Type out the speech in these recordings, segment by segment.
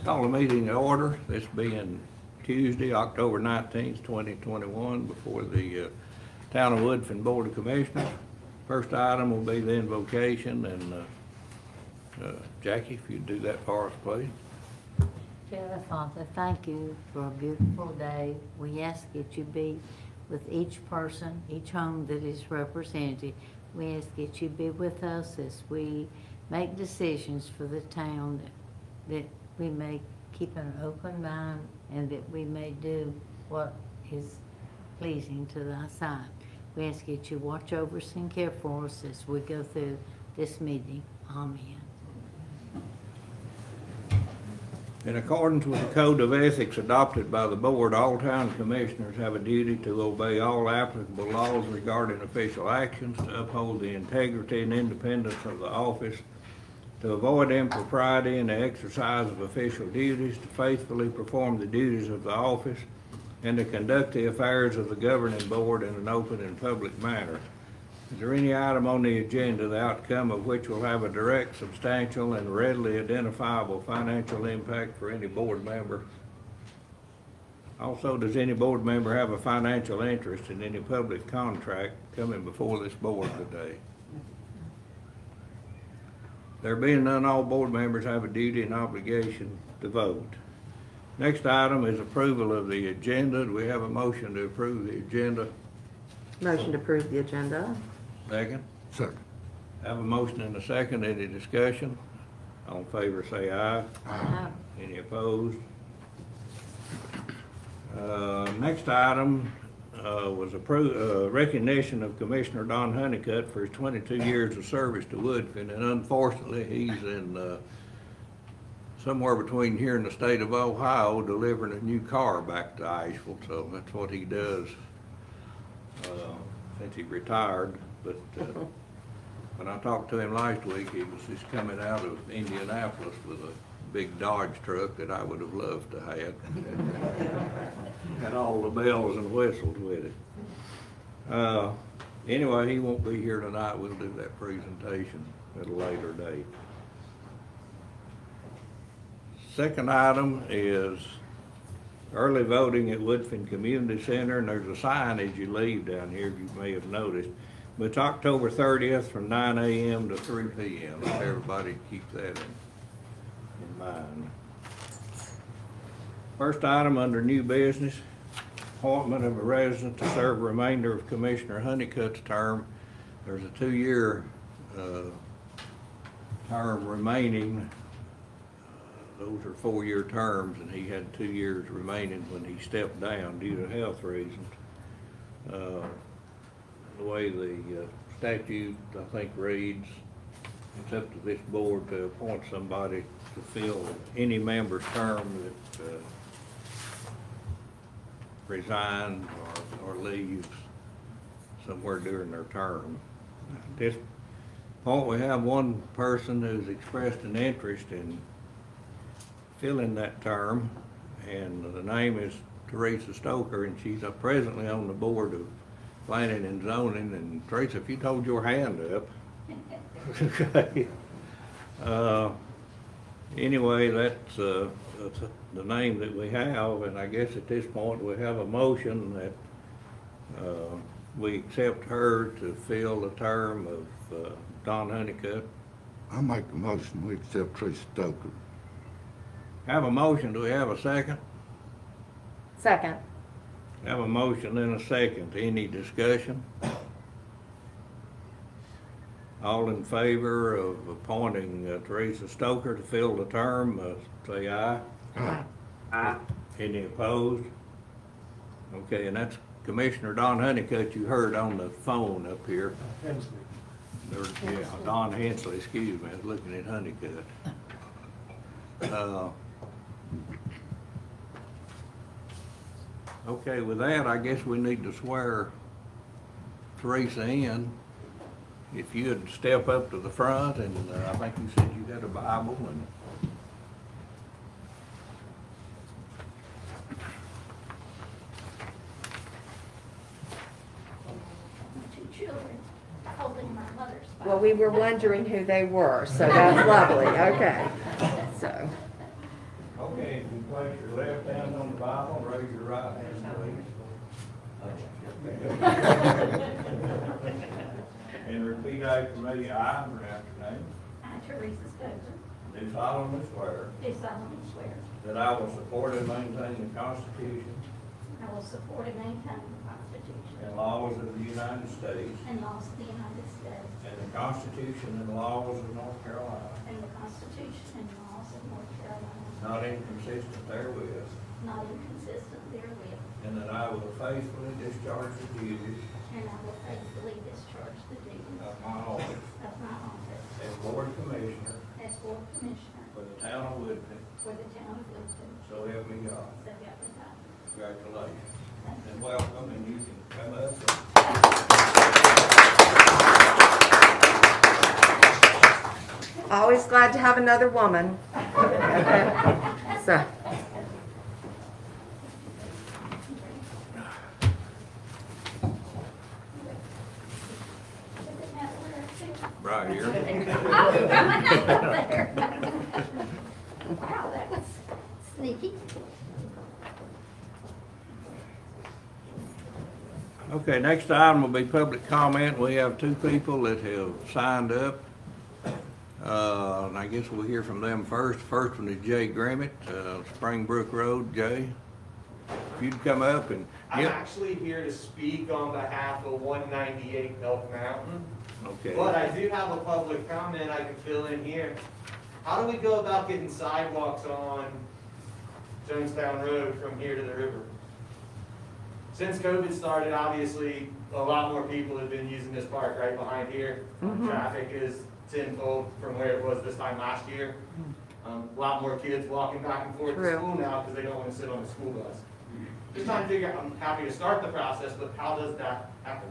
Call the meeting to order, this being Tuesday, October 19th, 2021, before the Town of Woodfin Board of Commissioners. First item will be the invocation, and Jackie, if you'd do that for us, please. Dear Father, thank you for a beautiful day. We ask that you be with each person, each home that is represented. We ask that you be with us as we make decisions for the town, that we may keep an open mind and that we may do what is pleasing to thy sight. We ask that you watch over us and care for us as we go through this meeting. Amen. In accordance with the Code of Ethics adopted by the Board, all town commissioners have a duty to obey all applicable laws regarding official actions, to uphold the integrity and independence of the office, to avoid impropriety in the exercise of official duties, to faithfully perform the duties of the office, and to conduct the affairs of the governing board in an open and public manner. Is there any item on the agenda, the outcome of which will have a direct, substantial, and readily identifiable financial impact for any board member? Also, does any board member have a financial interest in any public contract coming before this board today? There being none, all board members have a duty and obligation to vote. Next item is approval of the agenda. Do we have a motion to approve the agenda? Motion to approve the agenda. Second? Second. Have a motion and a second. Any discussion? All in favor say aye. Aye. Any opposed? Next item was recognition of Commissioner Don Honeycutt for his 22 years of service to Woodfin, and unfortunately, he's in somewhere between here and the state of Ohio delivering a new car back to Asheville, so that's what he does since he retired. But when I talked to him last week, he was just coming out of Indianapolis with a big Dodge truck that I would have loved to have. Had all the bells and whistles with it. Anyway, he won't be here tonight. We'll do that presentation at a later date. Second item is early voting at Woodfin Community Center, and there's a sign as you leave down here, you may have noticed. But it's October 30th from 9 a.m. to 3 p.m. So everybody keep that in mind. First item under new business, appointment of a resident to serve the remainder of Commissioner Honeycutt's term. There's a 2-year term remaining. Those are 4-year terms, and he had 2 years remaining when he stepped down due to health reasons. The way the statute, I think, reads, it's up to this board to appoint somebody to fill any member's term that resigns or leaves somewhere during their term. At this point, we have one person who's expressed an interest in filling that term, and the name is Teresa Stoker, and she's presently on the board of Planning and Zoning. And Teresa, if you hold your hand up. Okay. Anyway, that's the name that we have, and I guess at this point we have a motion that we accept her to fill the term of Don Honeycutt. I make the motion, we accept Teresa Stoker. Have a motion, do we have a second? Second. Have a motion and a second. Any discussion? All in favor of appointing Teresa Stoker to fill the term, say aye. Aye. Aye. Any opposed? Okay, and that's Commissioner Don Honeycutt you heard on the phone up here. Yeah, Don Hensley, excuse me, I was looking at Honeycutt. Okay, with that, I guess we need to swear Teresa in. If you'd step up to the front, and I think you said you had a Bible, and Two children holding my mother's Bible. Well, we were wondering who they were, so that's lovely. Okay. So, okay, your left hand on the Bible, raise your right hand, please. And repeat after me, I, and after name, I, Teresa Stover, do solemnly swear do solemnly swear that I will support and maintain the Constitution I will support and maintain the Constitution and laws of the United States and laws of the United States and the Constitution and laws of North Carolina, and the Constitution and laws of North Carolina, not inconsistent therewith, not inconsistent therewith, and that I will faithfully discharge the duties and I will faithfully discharge the duties of my office of my office as Board Commissioner as Board Commissioner for the town of Woodton, for the town of Liston, so help me God. so help me God. Congratulations. Thank you. And welcome, and you can come up. Always glad to have another woman. So, Right here. Wow, that was sneaky. Okay, next item will be public comment. We have two people that have signed up. And I guess we'll hear from them first. First one is Jay Grimmett, Springbrook Road. Jay, if you'd come up and I'm actually here to speak on behalf of 198 Elk Mountain, okay. but I do have a public comment I can fill in here. How do we go about getting sidewalks on Jonestown Road from here to the river? Since COVID started, obviously, a lot more people have been using this park right behind here. Traffic is tenfold from where it was this time last year. A lot more kids walking back and forth to True. school now because they don't want to sit on the school bus. Just trying to figure out, I'm happy to start the process, but how does that happen?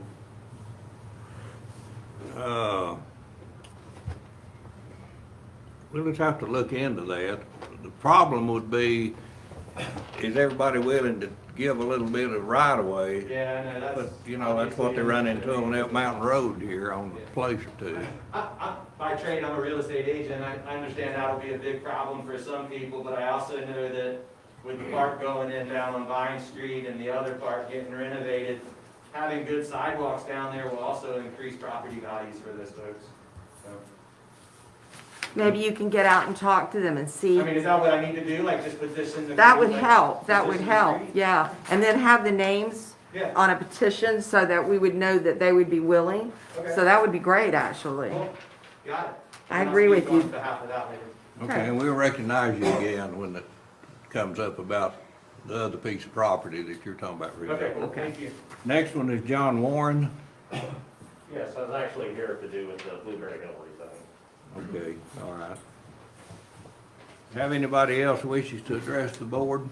We'll just have to look into that. The problem would be, is everybody willing to give a little bit of right of way? Yeah, I know, that's. But, you know, that's what they run into on Elk Mountain Road here on a place or two. By trade, I'm a real estate agent. I understand that'll be a big problem for some people, but I also know that with the park going in down on Vine Street and the other park getting renovated, having good sidewalks down there will also increase property values for those folks. So, maybe you can get out and talk to them and see. I mean, is that what I need to do? Like just petition the. That would like, help, that would petition the help, street? yeah. And then have the names Yeah. on a petition so that we would know that they would be willing. Okay. So that would be great, actually. Cool. Got it. I And I'll agree speak with you. on behalf of that later. Okay, and we'll recognize you again when it comes up about the other piece of property that you're talking about. Rita. Okay, cool. Okay. Thank you. Next one is John Warren. Yes, I was actually here to do with the Blueberry Hill rezone. Okay, all right. Have anybody else wishes to address the board?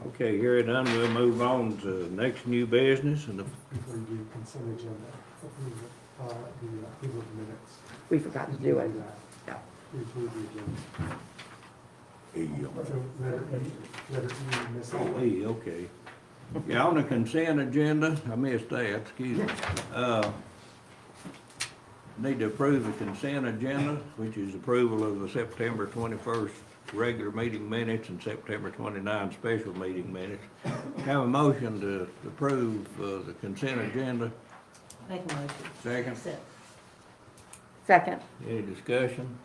Okay, here it done, we'll move on to next new business and the, Before you do consent agenda, approve the approval of the minutes. We forgot to do it. that. Yeah. We approve the agenda. So letter E, missing. oh, hey, okay. Yeah, on the consent agenda, I missed that, excuse me. Need to approve the consent agenda, which is approval of the September 21st regular meeting minutes and September 29 special meeting minutes. Have a motion to approve the consent agenda. Make a motion. Second. Accept. Second. Any discussion?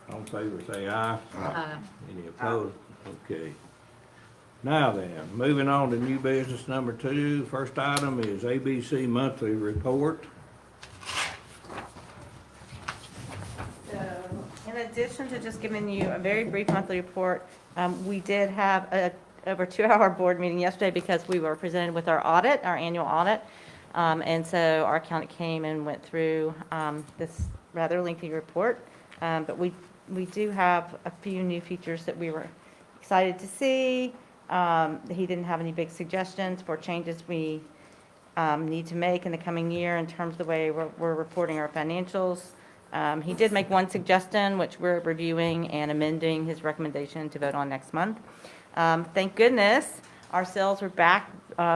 All in favor, say aye. Aye. Any opposed? Okay. Now then, moving on to new business number 2. First item is ABC monthly report. So, in addition to just giving you a very brief monthly report, we did have a over 2-hour board meeting yesterday because we were presented with our audit, our annual audit. And so our accountant came and went through this rather lengthy report. But we do have a few new features that we were excited to see. He didn't have any big suggestions for changes we need to make in the coming year in terms of the way we're reporting our financials. He did make one suggestion, which we're reviewing and amending his recommendation to vote on next month. Thank goodness, our sales were back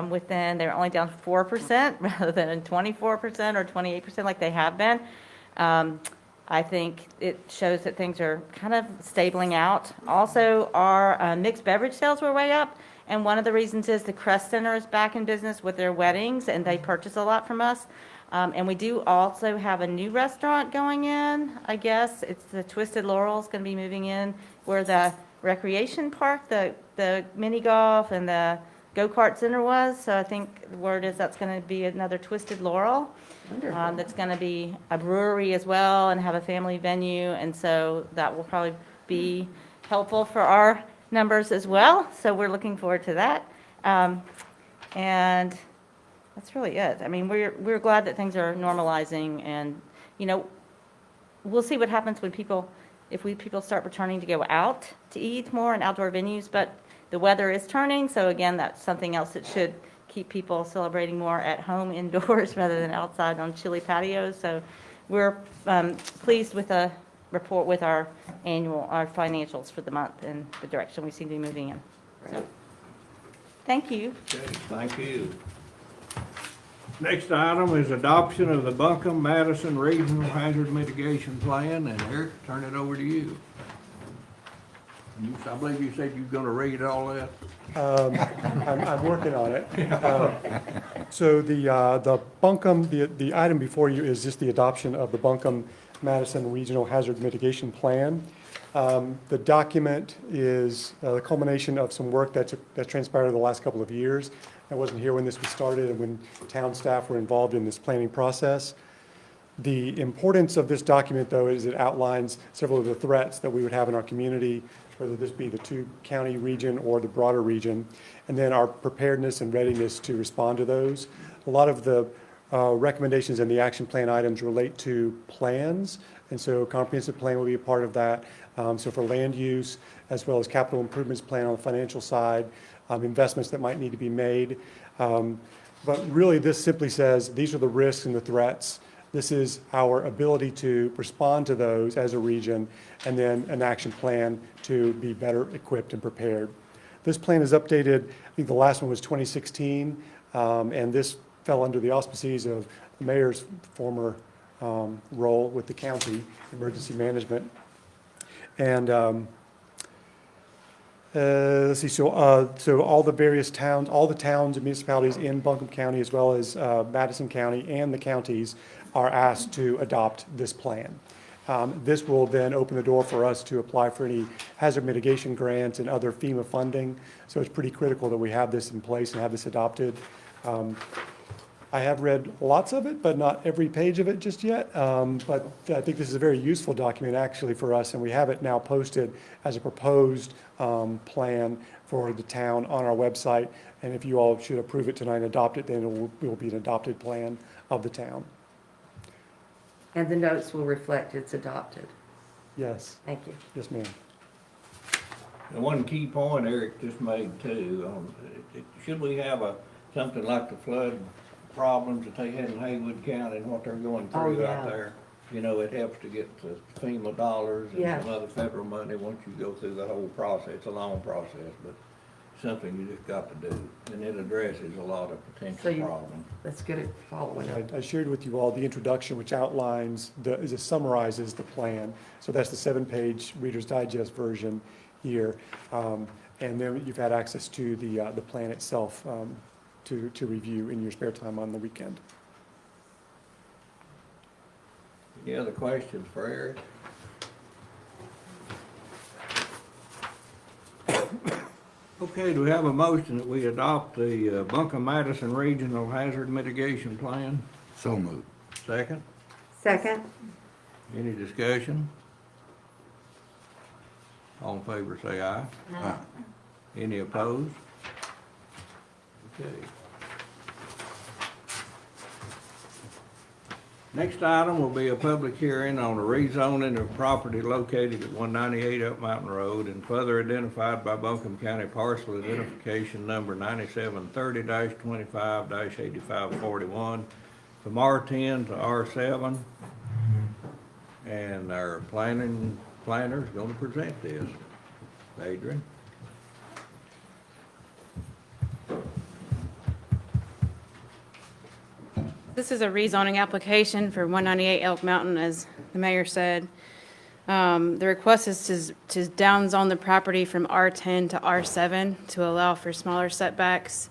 within, they're only down 4% rather than 24% or 28% like they have been. I think it shows that things are kind of stabling out. Also, our mixed beverage sales were way up, and one of the reasons is the Crest Center is back in business with their weddings, and they purchase a lot from us. And we do also have a new restaurant going in, I guess. It's the Twisted Laurel's going to be moving in where the recreation park, the mini golf and the go-kart center was. So I think the word is that's going to be another Twisted Laurel. That's going to be a brewery as well and have a family venue. And so that will probably be helpful for our numbers as well. So we're looking forward to that. And that's really it. I mean, we're glad that things are normalizing, and, you know, we'll see what happens when people start returning to go out to eat more in outdoor venues, but the weather is turning, so again, that's something else that should keep people celebrating more at home indoors rather than outside on chilly patios. So we're pleased with the report with our financials for the month and the direction we seem to be moving in. So, thank you. Okay, thank you. Next item is adoption of the Buncombe-Madison Regional Hazard Mitigation Plan, and Eric, turn it over to you. I believe you said you were gonna read all that. I'm working on it. So the Buncombe, the item before you is just the adoption of the Buncombe-Madison Regional Hazard Mitigation Plan. The document is the culmination of some work that transpired over the last couple of years. I wasn't here when this was started and when town staff were involved in this planning process. The importance of this document, though, is it outlines several of the threats that we would have in our community, whether this be the two-county region or the broader region, and then our preparedness and readiness to respond to those. A lot of the recommendations in the action plan items relate to plans, and so comprehensive plan will be a part of that. So for land use, as well as capital improvements plan on the financial side, investments that might need to be made. But really, this simply says, these are the risks and the threats. This is our ability to respond to those as a region, and then an action plan to be better equipped and prepared. This plan is updated, I think the last one was 2016, and this fell under the auspices of the mayor's former role with the county, emergency management. And let's see, so all the various towns, all the towns and municipalities in Buncombe County, as well as Madison County and the counties, are asked to adopt this plan. This will then open the door for us to apply for any hazard mitigation grants and other FEMA funding. So it's pretty critical that we have this in place and have this adopted. I have read lots of it, but not every page of it just yet. But I think this is a very useful document actually for us, and we have it now posted as a proposed plan for the town on our website. And if you all should approve it tonight and adopt it, then it will be an adopted plan of the town. And the notes will reflect it's adopted. Yes, Thank you. yes, ma'am. And one key point Eric just made too, should we have something like the flood problems that they had in Haywood County and what they're going through out there, you know, it helps to get the FEMA dollars and some other federal money once you go through the whole process. It's a long process, but something you just got to do, and it addresses a lot of potential problems. That's good at following up. I shared with you all the introduction, which outlines, it summarizes the plan. So that's the 7-page Reader's Digest version here. And then you've had access to the plan itself to review in your spare time on the weekend. Any other questions for Eric? Okay, do we have a motion that we adopt the Buncombe-Madison Regional Hazard Mitigation Plan? So moved. Second? Second? Any discussion? All in favor say aye. Aye. Any opposed? Okay. Next item will be a public hearing on a rezoning of property located at 198 Up Mountain Road and further identified by Buncombe County Parcel Identification Number 9730-25-8541 from R10 to R7. And our planner is going to present this. Adrian? This is a rezoning application for 198 Elk Mountain, as the mayor said. The request is to downzone the property from R10 to R7 to allow for smaller setbacks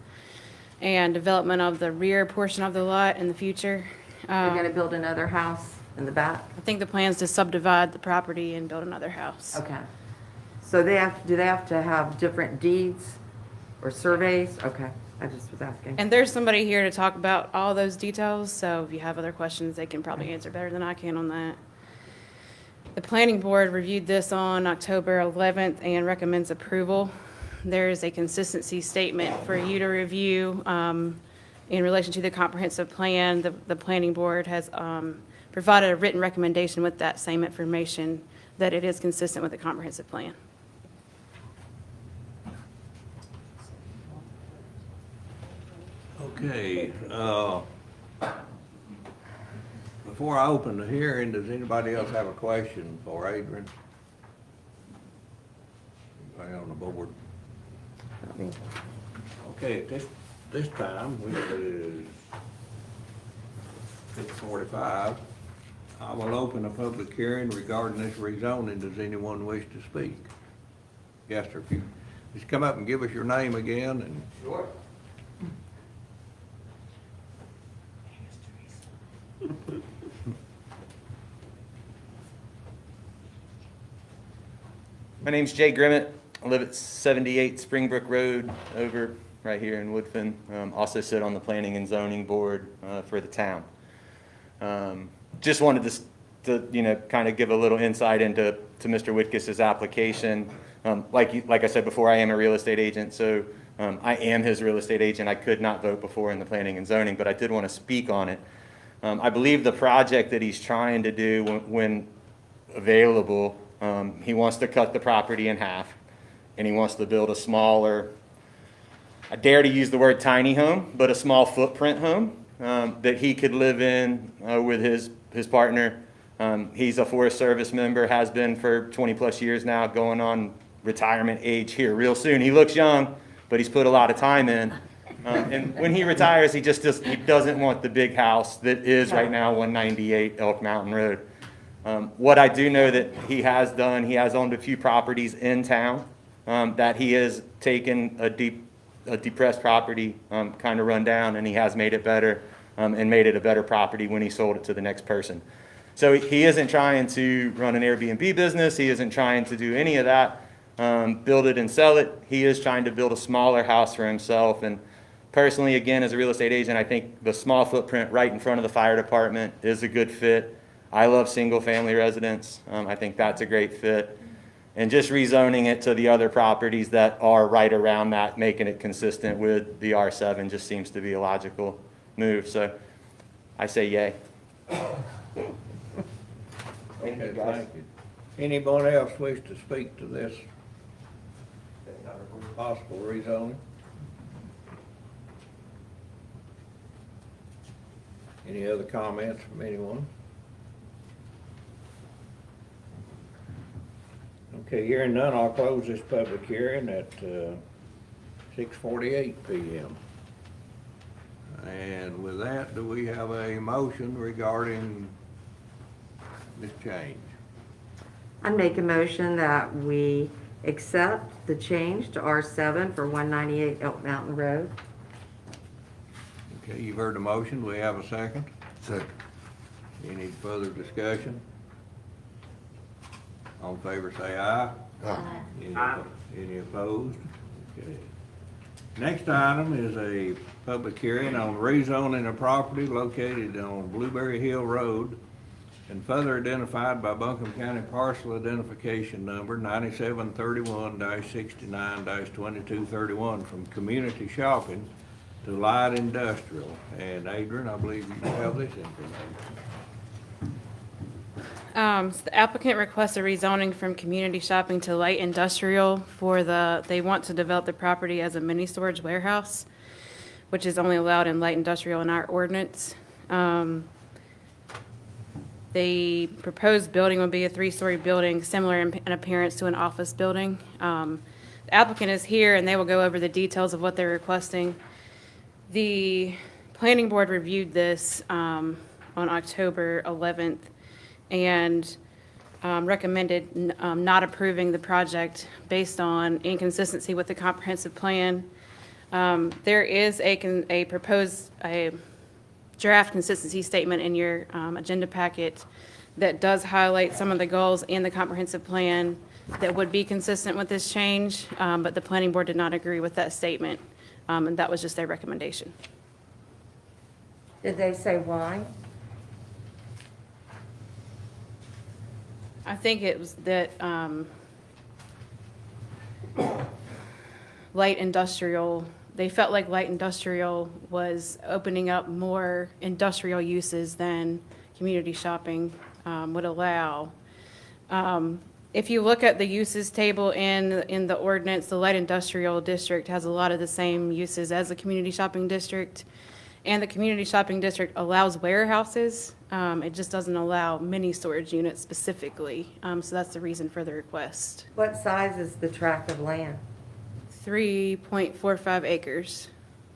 and development of the rear portion of the lot in the future. You're gonna build another house in the back? I think the plan is to subdivide the property and build another house. Okay. So do they have to have different deeds or surveys? Okay, I just was asking. And there's somebody here to talk about all those details, so if you have other questions, they can probably answer better than I can on that. The planning board reviewed this on October 11th and recommends approval. There is a consistency statement for you to review in relation to the comprehensive plan. The planning board has provided a written recommendation with that same information that it is consistent with the comprehensive plan. Okay, before I open the hearing, does anybody else have a question for Adrian? Anybody on the board? Okay, at this time, which is 6:45, I will open a public hearing regarding this rezoning. Does anyone wish to speak? Yes, sir. If you just come up and give us your name again and. Sure. My name's Jay Grimmett. I live at 78 Springbrook Road over right here in Woodfin. Also sit on the planning and zoning board for the town. Just wanted to kind of give a little insight into Mr. Whitkiss's application. Like I said before, I am a real estate agent, so I am his real estate agent. I could not vote before in the planning and zoning, but I did want to speak on it. I believe the project that he's trying to do when available, he wants to cut the property in half, and he wants to build a smaller, I dare to use the word tiny home, but a small footprint home that he could live in with his partner. He's a Forest Service member, has been for 20 plus years now, going on retirement age here real soon. He looks young, but he's put a lot of time in. And when he retires, he doesn't want the big house that is right now 198 Elk Mountain Road. What I do know that he has done, he has owned a few properties in town that he has taken a depressed property, kind of run down, and he has made it better and made it a better property when he sold it to the next person. So he isn't trying to run an Airbnb business. He isn't trying to do any of that, build it and sell it. He is trying to build a smaller house for himself. And personally, again, as a real estate agent, I think the small footprint right in front of the fire department is a good fit. I love single-family residents. I think that's a great fit. And just rezoning it to the other properties that are right around that, making it consistent with the R7 just seems to be a logical move. So I say yay. Okay, thank you. Anyone else wish to speak to this possible rezoning? Any other comments from anyone? Okay, hearing none, I'll close this public hearing at 6:48 p.m. And with that, do we have a motion regarding this change? I'd make a motion that we accept the change to R7 for 198 Elk Mountain Road. Okay, you've heard the motion. Do we have a second? Second. Any further discussion? All in favor say aye. Aye. Any opposed? Okay. Next item is a public hearing on rezoning a property located on Blueberry Hill Road and further identified by Buncombe County Parcel Identification Number 9731-69-2231 from community shopping to light industrial. And Adrian, I believe you have this information. So the applicant requests a rezoning from community shopping to light industrial they want to develop the property as a mini storage warehouse, which is only allowed in light industrial in our ordinance. The proposed building will be a 3-story building, similar in appearance to an office building. The applicant is here and they will go over the details of what they're requesting. The Planning Board reviewed this on October 11th and recommended not approving the project based on inconsistency with the comprehensive plan. There is a proposed draft consistency statement in your agenda packet that does highlight some of the goals in the comprehensive plan that would be consistent with this change, but the Planning Board did not agree with that statement, and that was just their recommendation. Did they say why? I think it was that light industrial, they felt like light industrial was opening up more industrial uses than community shopping would allow. If you look at the uses table in the ordinance, the light industrial district has a lot of the same uses as the community shopping district. And the community shopping district allows warehouses. It just doesn't allow mini storage units specifically. So that's the reason for the request. What size is the tract of land? 3.45 acres.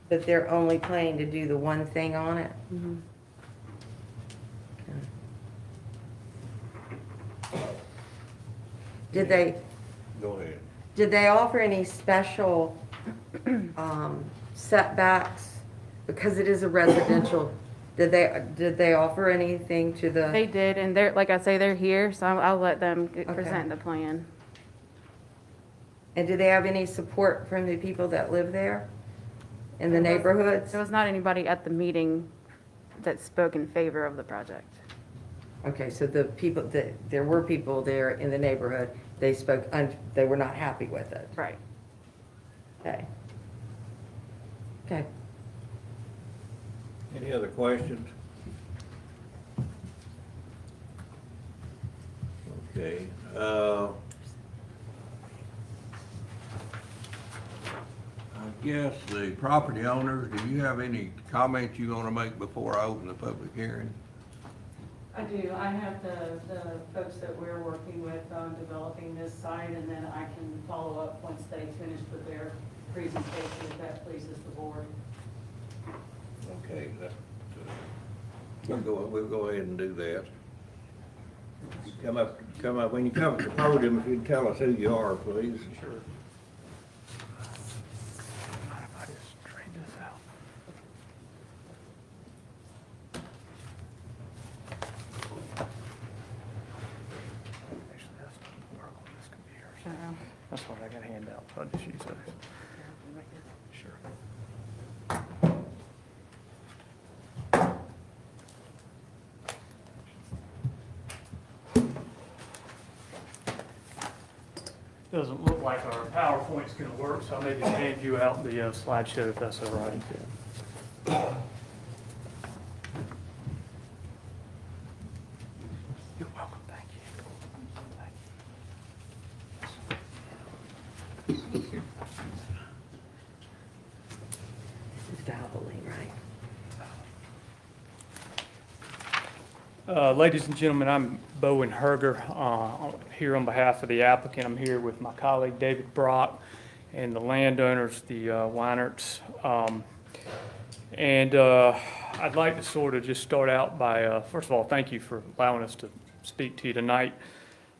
But they're only planning to do the one thing on it? Okay. Did they, Go ahead. did they offer any special setbacks? Because it is a residential, did they offer anything to the? They did, and they're, like I say, they're here, so I'll let them present the plan. And do they have any support from the people that live there in the neighborhoods? There was not anybody at the meeting that spoke in favor of the project. Okay, so the people, there were people there in the neighborhood, they spoke, they were not happy with it. Right. Okay. Okay. Any other questions? Okay, I guess the property owners, do you have any comments you want to make before I open the public hearing? I do. I have the folks that we're working with on developing this site, and then I can follow up once they finish with their presentation, if that pleases the board. Okay, we'll go ahead and do that. You come up, when you come to the podium, if you'd tell us who you are, please. Sure. That's what I got handouts, I'll just use those. Sure. Doesn't look like our PowerPoint's gonna work, so I may just hand you out the slideshow if that's all right. You're welcome, thank you. This is Valvoline, right? Ladies and gentlemen, I'm Bowen Herger, here on behalf of the applicant. I'm here with my colleague David Brock and the landowners, the Weinerts. I'd like to sort of just start out by, first of all, thank you for allowing us to speak to you tonight.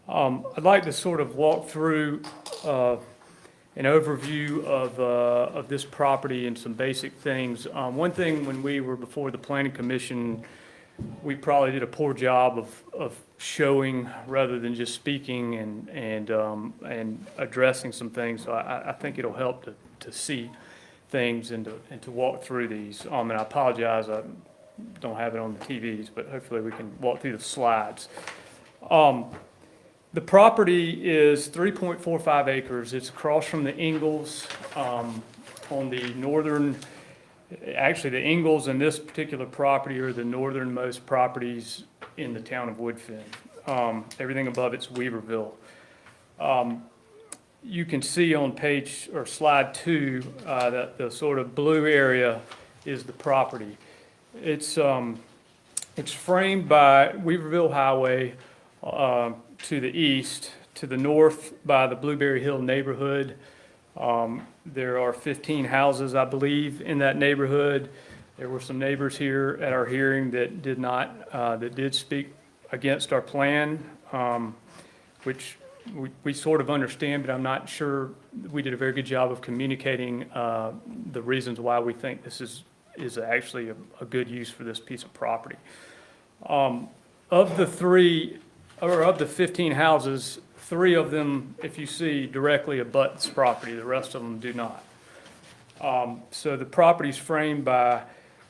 I'd like to sort of walk through an overview of this property and some basic things. One thing, when we were before the Planning Commission, we probably did a poor job of showing rather than just speaking and addressing some things. So I think it'll help to see things and to walk through these. And I apologize, I don't have it on the TVs, but hopefully we can walk through the slides. The property is 3.45 acres. It's across from the Ingalls on the northern. Actually, the Ingalls and this particular property are the northernmost properties in the town of Woodfin. Everything above it's Weaverville. You can see on page or slide 2 that the sort of blue area is the property. It's framed by Weaverville Highway to the east, to the north by the Blueberry Hill neighborhood. There are 15 houses, I believe, in that neighborhood. There were some neighbors here at our hearing that did not, that did speak against our plan, which we sort of understand, but I'm not sure we did a very good job of communicating the reasons why we think this is actually a good use for this piece of property. Of the 15 houses, 3 of them, if you see, directly abut this property. The rest of them do not. So the property's framed by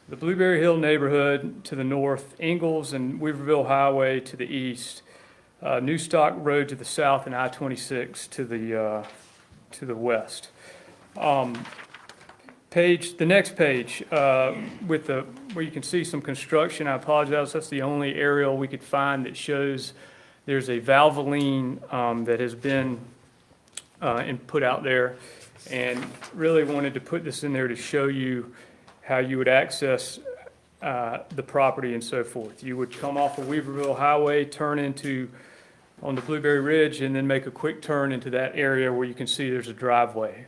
the Blueberry Hill neighborhood to the north, Ingalls and Weaverville Highway to the east, New Stock Road to the south, and I-26 to the west. The next page, where you can see some construction, I apologize, that's the only aerial we could find that shows there's a Valvoline that has been put out there, and really wanted to put this in there to show you how you would access the property and so forth. You would come off of Weaverville Highway, turn on the Blueberry Ridge, and then make a quick turn into that area where you can see there's a driveway.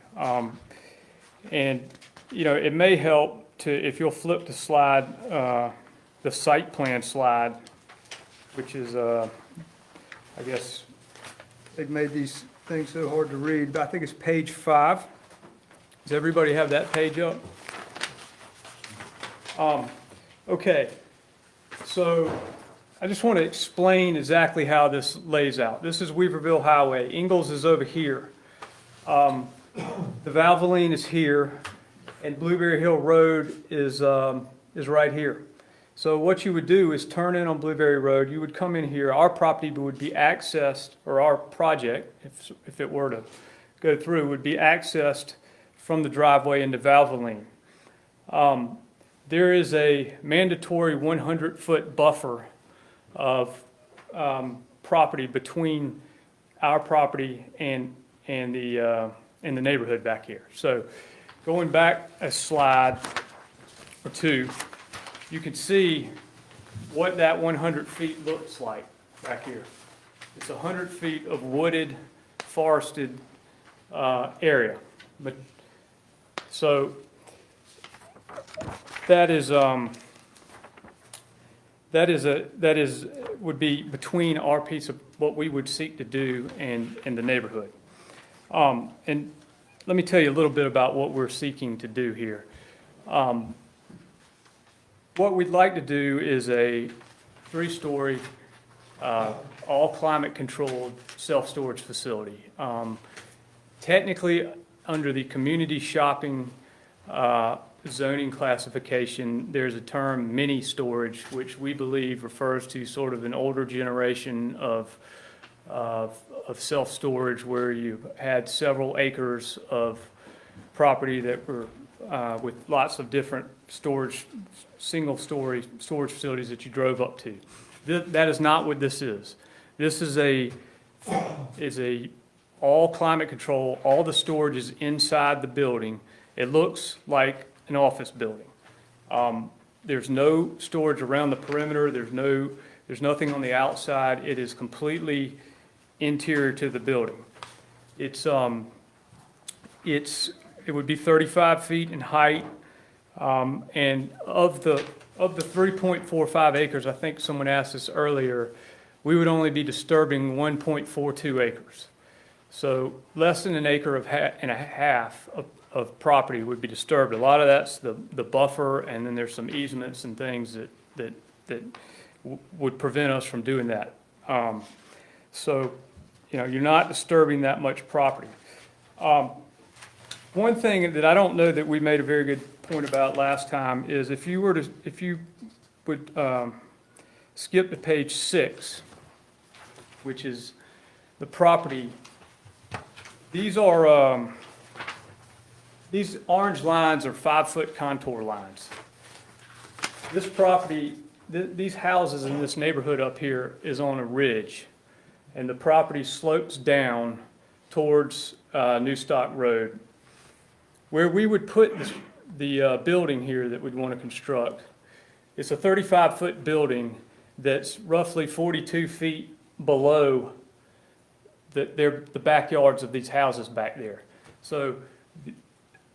And it may help if you'll flip the slide, the site plan slide, which is, I guess, they've made these things so hard to read, but I think it's page 5. Does everybody have that page up? Okay, so I just want to explain exactly how this lays out. This is Weaverville Highway. Ingalls is over here. The Valvoline is here, and Blueberry Hill Road is right here. So what you would do is turn in on Blueberry Road. You would come in here. Our property would be accessed, or our project, if it were to go through, would be accessed from the driveway into Valvoline. There is a mandatory 100-foot buffer of property between our property and the neighborhood back here. So going back a slide or two, you can see what that 100 feet looks like back here. It's 100 feet of wooded, forested area. But so would be between our piece of what we would seek to do and the neighborhood. And let me tell you a little bit about what we're seeking to do here. What we'd like to do is a 3-story, all climate-controlled self-storage facility. Technically, under the community shopping zoning classification, there's a term mini storage, which we believe refers to sort of an older generation of self-storage where you had several acres of property that were with lots of different single-story storage facilities that you drove up to. That is not what this is. This is a all climate control. All the storage is inside the building. It looks like an office building. There's no storage around the perimeter. There's nothing on the outside. It is completely interior to the building. It would be 35 feet in height, and of the 3.45 acres, I think someone asked this earlier, we would only be disturbing 1.42 acres. So less than an acre and a half of property would be disturbed. A lot of that's the buffer, and then there's some easements and things that would prevent us from doing that. So, you're not disturbing that much property. One thing that I don't know that we made a very good point about last time is if you would skip to page 6, which is the property. These orange lines are 5-foot contour lines. This property, these houses in this neighborhood up here is on a ridge, and the property slopes down towards New Stock Road. Where we would put the building here that we'd want to construct, it's a 35-foot building that's roughly 42 feet below the backyards of these houses back there. So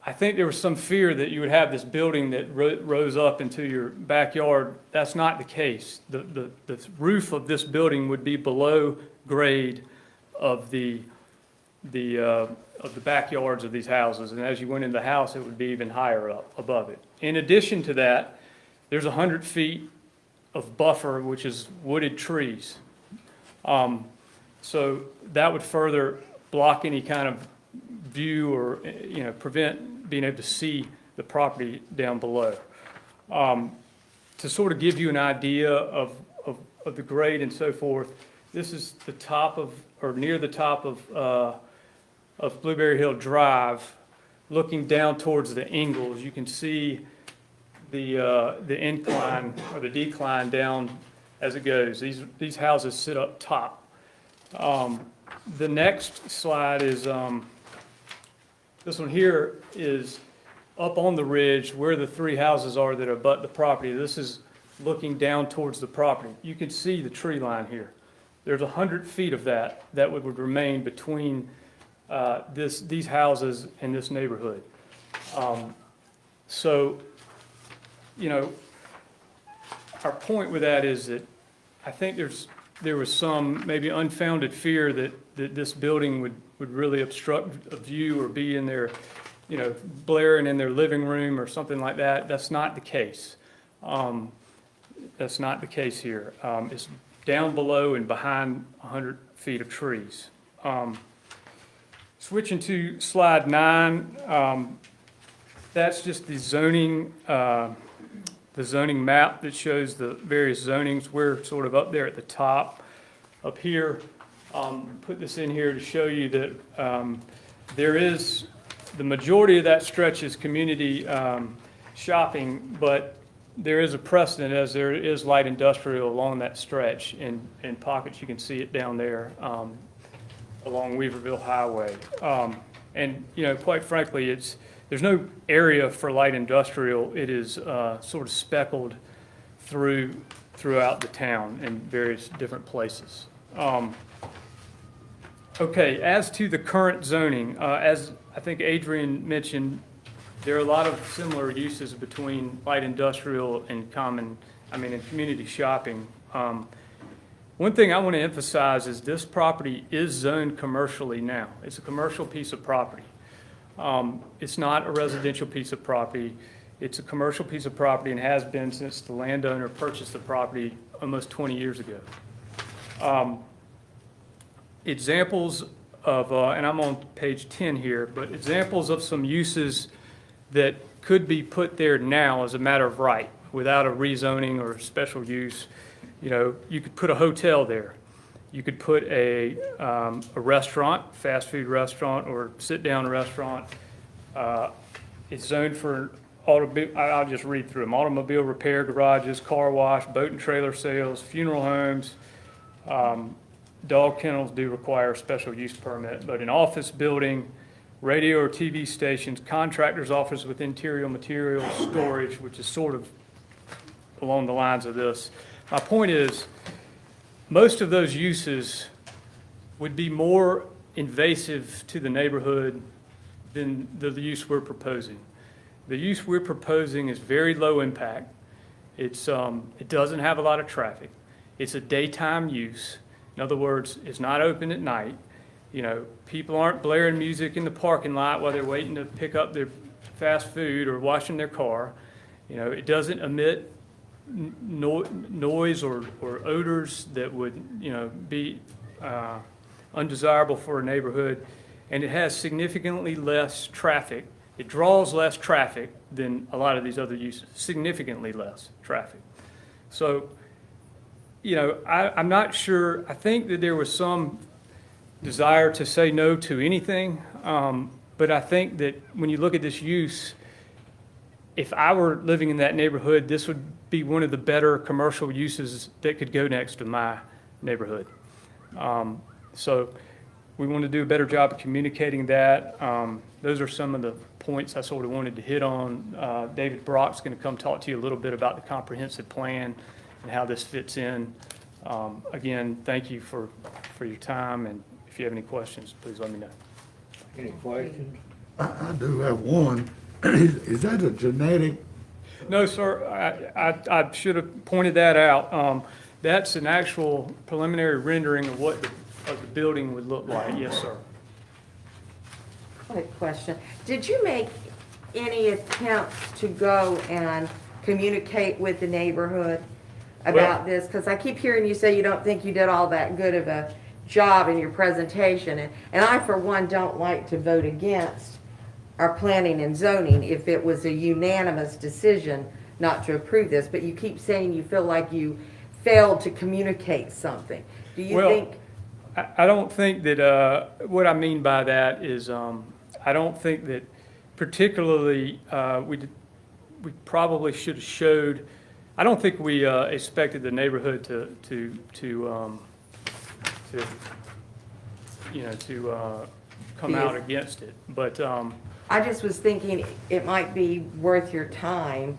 I think there was some fear that you would have this building that rose up into your backyard. That's not the case. The roof of this building would be below grade of the backyards of these houses, and as you went in the house, it would be even higher up above it. In addition to that, there's 100 feet of buffer, which is wooded trees. So that would further block any kind of view or, prevent being able to see the property down below. To sort of give you an idea of the grade and so forth, this is the top of, or near the top of Blueberry Hill Drive, looking down towards the Ingalls. You can see the incline or the decline down as it goes. These houses sit up top. The next slide is, this one here is up on the ridge where the three houses are that abut the property. This is looking down towards the property. You can see the tree line here. There's 100 feet of that would remain between these houses and this neighborhood. So, our point with that is that I think there was some maybe unfounded fear that this building would really obstruct a view or be in their, blaring in their living room or something like that. That's not the case. That's not the case here. It's down below and behind 100 feet of trees. Switching to slide 9, that's just the zoning map that shows the various zonings. We're sort of up there at the top. Up here, put this in here to show you that there is, the majority of that stretch is community shopping, but there is a precedent as there is light industrial along that stretch. In pockets, you can see it down there along Weaverville Highway. And, quite frankly, there's no area for light industrial. It is sort of speckled throughout the town in various different places. Okay, as to the current zoning, as I think Adrian mentioned, there are a lot of similar uses between light industrial and community shopping. One thing I want to emphasize is this property is zoned commercially now. It's a commercial piece of property. It's not a residential piece of property. It's a commercial piece of property and has been since the landowner purchased the property almost 20 years ago. Examples of, and I'm on page 10 here, but examples of some uses that could be put there now as a matter of right without a rezoning or special use. You could put a hotel there. You could put a restaurant, fast food restaurant or sit-down restaurant. It's zoned for automobile, I'll just read through them. Automobile repair garages, car wash, boat and trailer sales, funeral homes. Dog kennels do require a special use permit, but an office building, radio or TV stations, contractor's office with interior material storage, which is sort of along the lines of this. My point is, most of those uses would be more invasive to the neighborhood than the use we're proposing. The use we're proposing is very low impact. It doesn't have a lot of traffic. It's a daytime use. In other words, it's not open at night. People aren't blaring music in the parking lot while they're waiting to pick up their fast food or washing their car. It doesn't emit noise or odors that would be undesirable for a neighborhood, and it has significantly less traffic. It draws less traffic than a lot of these other uses, significantly less traffic. So, I'm not sure. I think that there was some desire to say no to anything, but I think that when you look at this use, if I were living in that neighborhood, this would be one of the better commercial uses that could go next to my neighborhood. So we want to do a better job of communicating that. Those are some of the points I sort of wanted to hit on. David Brock's going to come talk to you a little bit about the comprehensive plan and how this fits in. Again, thank you for your time, and if you have any questions, please let me know. Any questions? I do have one. Is that a genetic? No, sir, I should have pointed that out. That's an actual preliminary rendering of what the building would look like. Yes, sir. Quick question. Did you make any attempts to go and communicate with the neighborhood about this? Because I keep hearing you say you don't think you did all that good of a job in your presentation. And I, for one, don't like to vote against our planning and zoning if it was a unanimous decision not to approve this. But you keep saying you feel like you failed to communicate something. Do you think? I don't think that, what I mean by that is, I don't think that particularly, we probably should have showed, I don't think we expected the neighborhood to come out against it, but, I just was thinking it might be worth your time,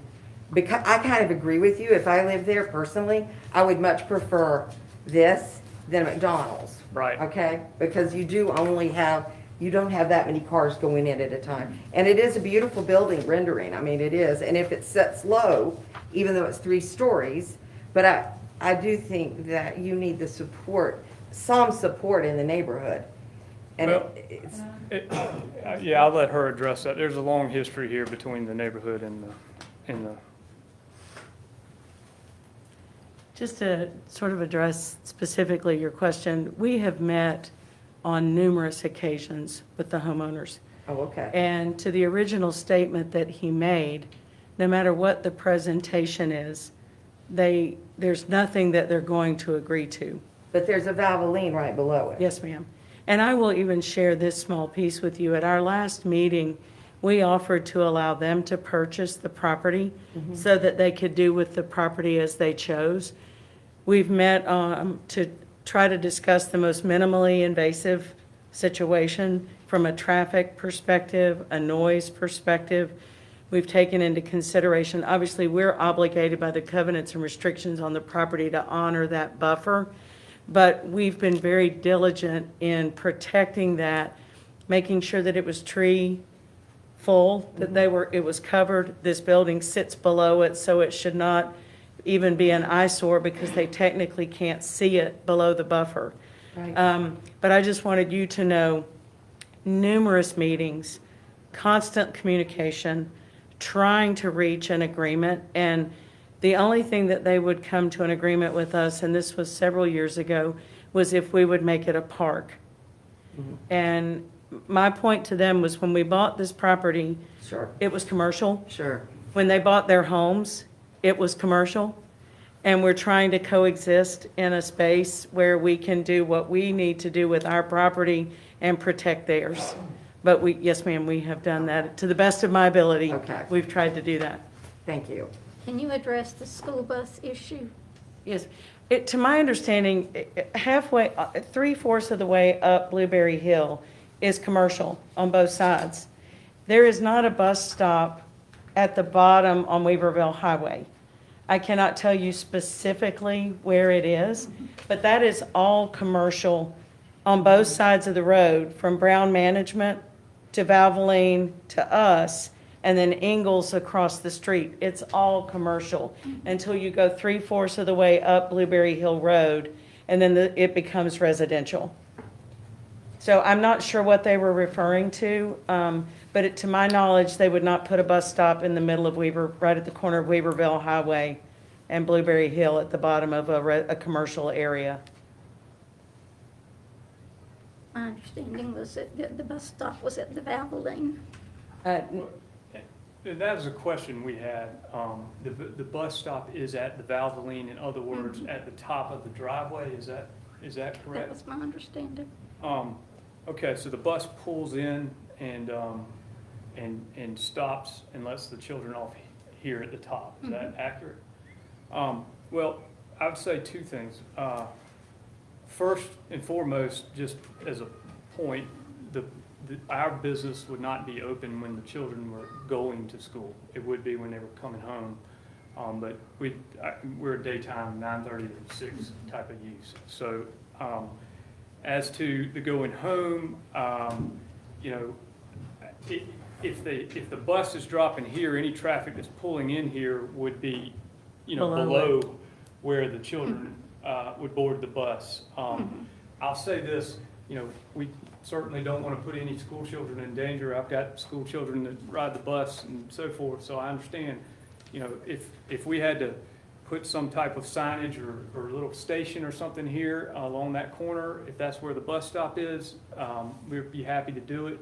because I kind of agree with you. If I lived there personally, I would much prefer this than McDonald's. Right. Okay? Because you don't have that many cars going in at a time. And it is a beautiful building rendering. I mean, it is. And if it sets low, even though it's 3 stories, but I do think that you need the support, some support in the neighborhood. And well, yeah, I'll let her address that. There's a long history here between the neighborhood and the. Just to sort of address specifically your question, we have met on numerous occasions with the homeowners. Oh, okay. And to the original statement that he made, no matter what the presentation is, there's nothing that they're going to agree to. But there's a Valvoline right below it. Yes, ma'am. And I will even share this small piece with you. At our last meeting, we offered to allow them to purchase the property so that they could do with the property as they chose. We've met to try to discuss the most minimally invasive situation from a traffic perspective, a noise perspective. We've taken into consideration, obviously, we're obligated by the covenants and restrictions on the property to honor that buffer, but we've been very diligent in protecting that, making sure that it was tree full, that it was covered. This building sits below it, so it should not even be an eyesore because they technically can't see it below the buffer. Right. But I just wanted you to know, numerous meetings, constant communication, trying to reach an agreement, and the only thing that they would come to an agreement with us, and this was several years ago, was if we would make it a park. And my point to them was when we bought this property, Sure. it was commercial. Sure. When they bought their homes, it was commercial. And we're trying to coexist in a space where we can do what we need to do with our property and protect theirs. But yes, ma'am, we have done that to the best of my ability. Okay. We've tried to do that. Thank you. Can you address the school bus issue? Yes. To my understanding, halfway, 3/4 of the way up Blueberry Hill is commercial on both sides. There is not a bus stop at the bottom on Weaverville Highway. I cannot tell you specifically where it is, but that is all commercial on both sides of the road, from Brown Management to Valvoline to us, and then Ingalls across the street. It's all commercial until you go 3/4 of the way up Blueberry Hill Road, and then it becomes residential. So I'm not sure what they were referring to, but to my knowledge, they would not put a bus stop in the middle of right at the corner of Weaverville Highway and Blueberry Hill at the bottom of a commercial area. My understanding was that the bus stop was at the Valvoline. And that was a question we had. The bus stop is at the Valvoline, in other words, at the top of the driveway. Is that That correct? was my understanding. Okay, so the bus pulls in and stops and lets the children off here at the top. Is that accurate? Well, I would say 2 things. First and foremost, just as a point, our business would not be open when the children were going to school. It would be when they were coming home. But we're a daytime 9:30 to 6 type of use. So as to the going home, if the bus is dropping here, any traffic that's pulling in here would be, below where the children would board the bus. I'll say this, we certainly don't want to put any school children in danger. I've got school children that ride the bus and so forth, so I understand, if we had to put some type of signage or a little station or something here along that corner, if that's where the bus stop is, we'd be happy to do it.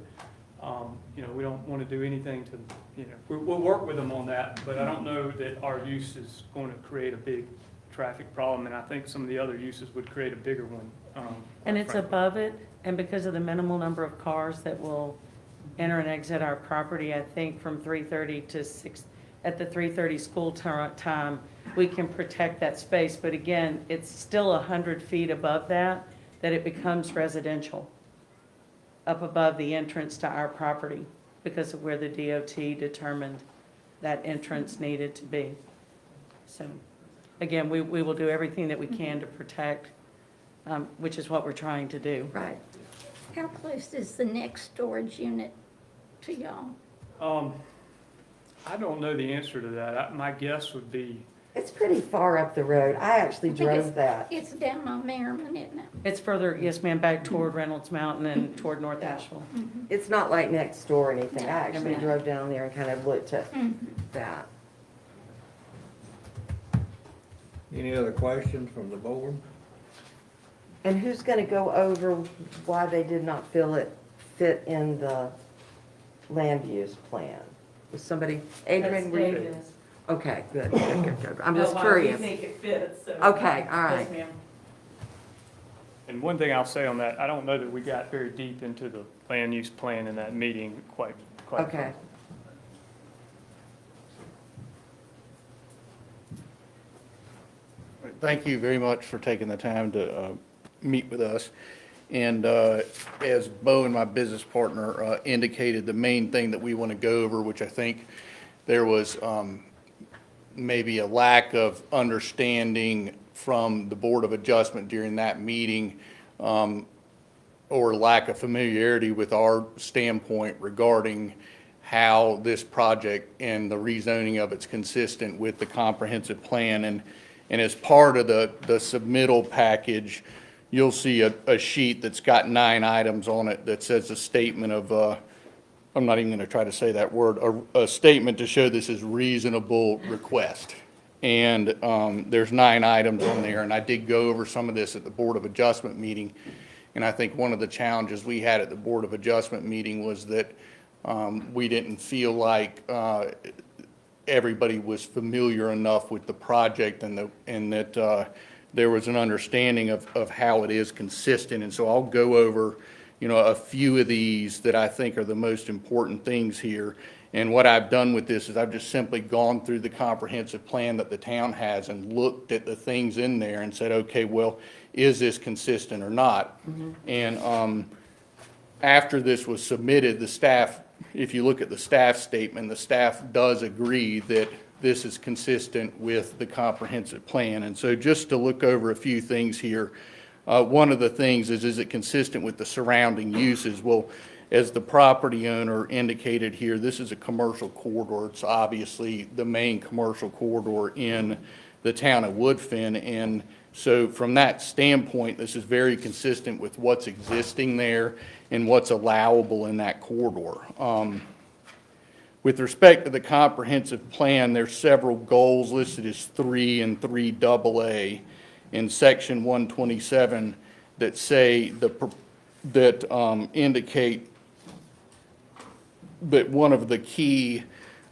We don't want to do anything to, we'll work with them on that, but I don't know that our use is going to create a big traffic problem, and I think some of the other uses would create a bigger one. And it's frankly. above it, and because of the minimal number of cars that will enter and exit our property, I think from 3:30 to 6, at the 3:30 school time, we can protect that space. But again, it's still 100 feet above that it becomes residential, up above the entrance to our property, because of where the DOT determined that entrance needed to be. So, again, we will do everything that we can to protect, which is what we're trying to do. Right. How close is the next storage unit to y'all? I don't know the answer to that. My guess would be, It's pretty far up the road. I actually I think drove that. It's down on Merriman, isn't it? It's further, yes ma'am, back toward Reynolds Mountain and toward North Asheville. It's not like next door or anything. I actually No. drove down there and kind of looked at that. Any other questions from the board? And who's gonna go over why they did not fit in the land use plan? Was somebody, Adrian, were you? Okay, good, good. I'm just curious. it fits, so. Okay, all right. Yes, ma'am. and one thing I'll say on that, I don't know that we got very deep into the land use plan in that meeting quite. Okay. Thank you very much for taking the time to meet with us. And as Bo and my business partner indicated, the main thing that we want to go over, which I think there was maybe a lack of understanding from the Board of Adjustment during that meeting, or lack of familiarity with our standpoint regarding how this project and the rezoning of it's consistent with the comprehensive plan. And as part of the submittal package, you'll see a sheet that's got 9 items on it that says a statement of, I'm not even going to try to say that word, a statement to show this is reasonable request. And there's 9 items on there, and I did go over some of this at the Board of Adjustment meeting. And I think one of the challenges we had at the Board of Adjustment meeting was that we didn't feel like everybody was familiar enough with the project, and that there was an understanding of how it is consistent. And so I'll go over, a few of these that I think are the most important things here. And what I've done with this is I've just simply gone through the comprehensive plan that the town has and looked at the things in there and said, okay, well, is this consistent or not? And after this was submitted, the staff, if you look at the staff statement, the staff does agree that this is consistent with the comprehensive plan. And so just to look over a few things here, one of the things is it consistent with the surrounding uses? Well, as the property owner indicated here, this is a commercial corridor. It's obviously the main commercial corridor in the town of Woodfin. And so from that standpoint, this is very consistent with what's existing there and what's allowable in that corridor. With respect to the comprehensive plan, there's several goals listed as 3 and 3AA in section 127 that say that indicate that one of the key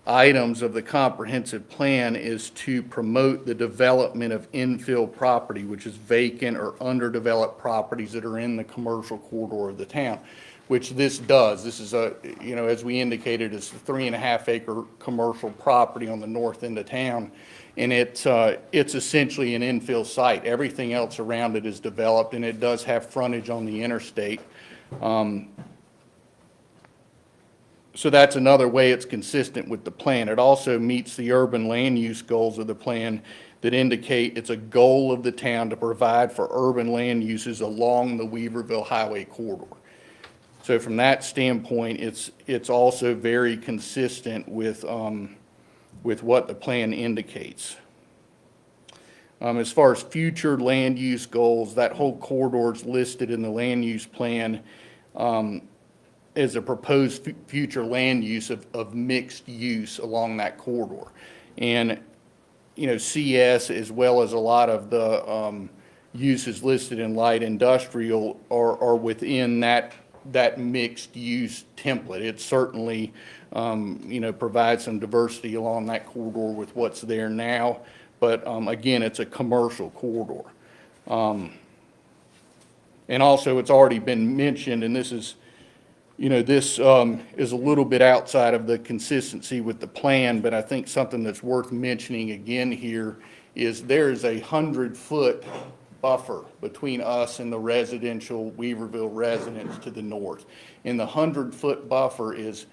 items of the comprehensive plan is to promote the development of infill property, which is vacant or underdeveloped properties that are in the commercial corridor of the town, which this does. This is as we indicated, it's a 3.5 acre commercial property on the north end of town. And it's essentially an infill site. Everything else around it is developed, and it does have frontage on the interstate. So that's another way it's consistent with the plan. It also meets the urban land use goals of the plan that indicate it's a goal of the town to provide for urban land uses along the Weaverville Highway corridor. So from that standpoint, it's also very consistent with what the plan indicates. As far as future land use goals, that whole corridor is listed in the land use plan as a proposed future land use of mixed use along that corridor. And, you know, CS, as well as a lot of the uses listed in light industrial are within that mixed use template. It certainly, you know, provides some diversity along that corridor with what's there now. But again, it's a commercial corridor. And also, it's already been mentioned, and this is, you know, this is a little bit outside of the consistency with the plan, but I think something that's worth mentioning again here is there is a 100-foot buffer between us and the residential Weaverville residents to the north. And the 100-foot buffer is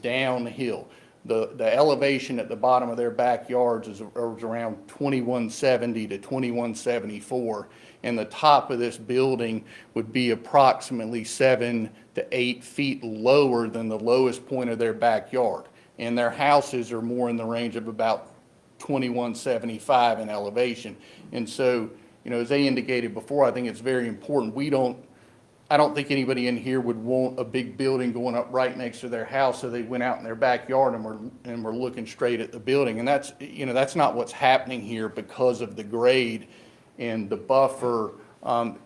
downhill. The elevation at the bottom of their backyards is around 2170 to 2174, and the top of this building would be approximately 7 to 8 feet lower than the lowest point of their backyard. And their houses are more in the range of about 2175 in elevation. And so, you know, as they indicated before, I think it's very important. I don't think anybody in here would want a big building going up right next to their house, so they went out in their backyard and were looking straight at the building. And that's, you know, that's not what's happening here because of the grade and the buffer.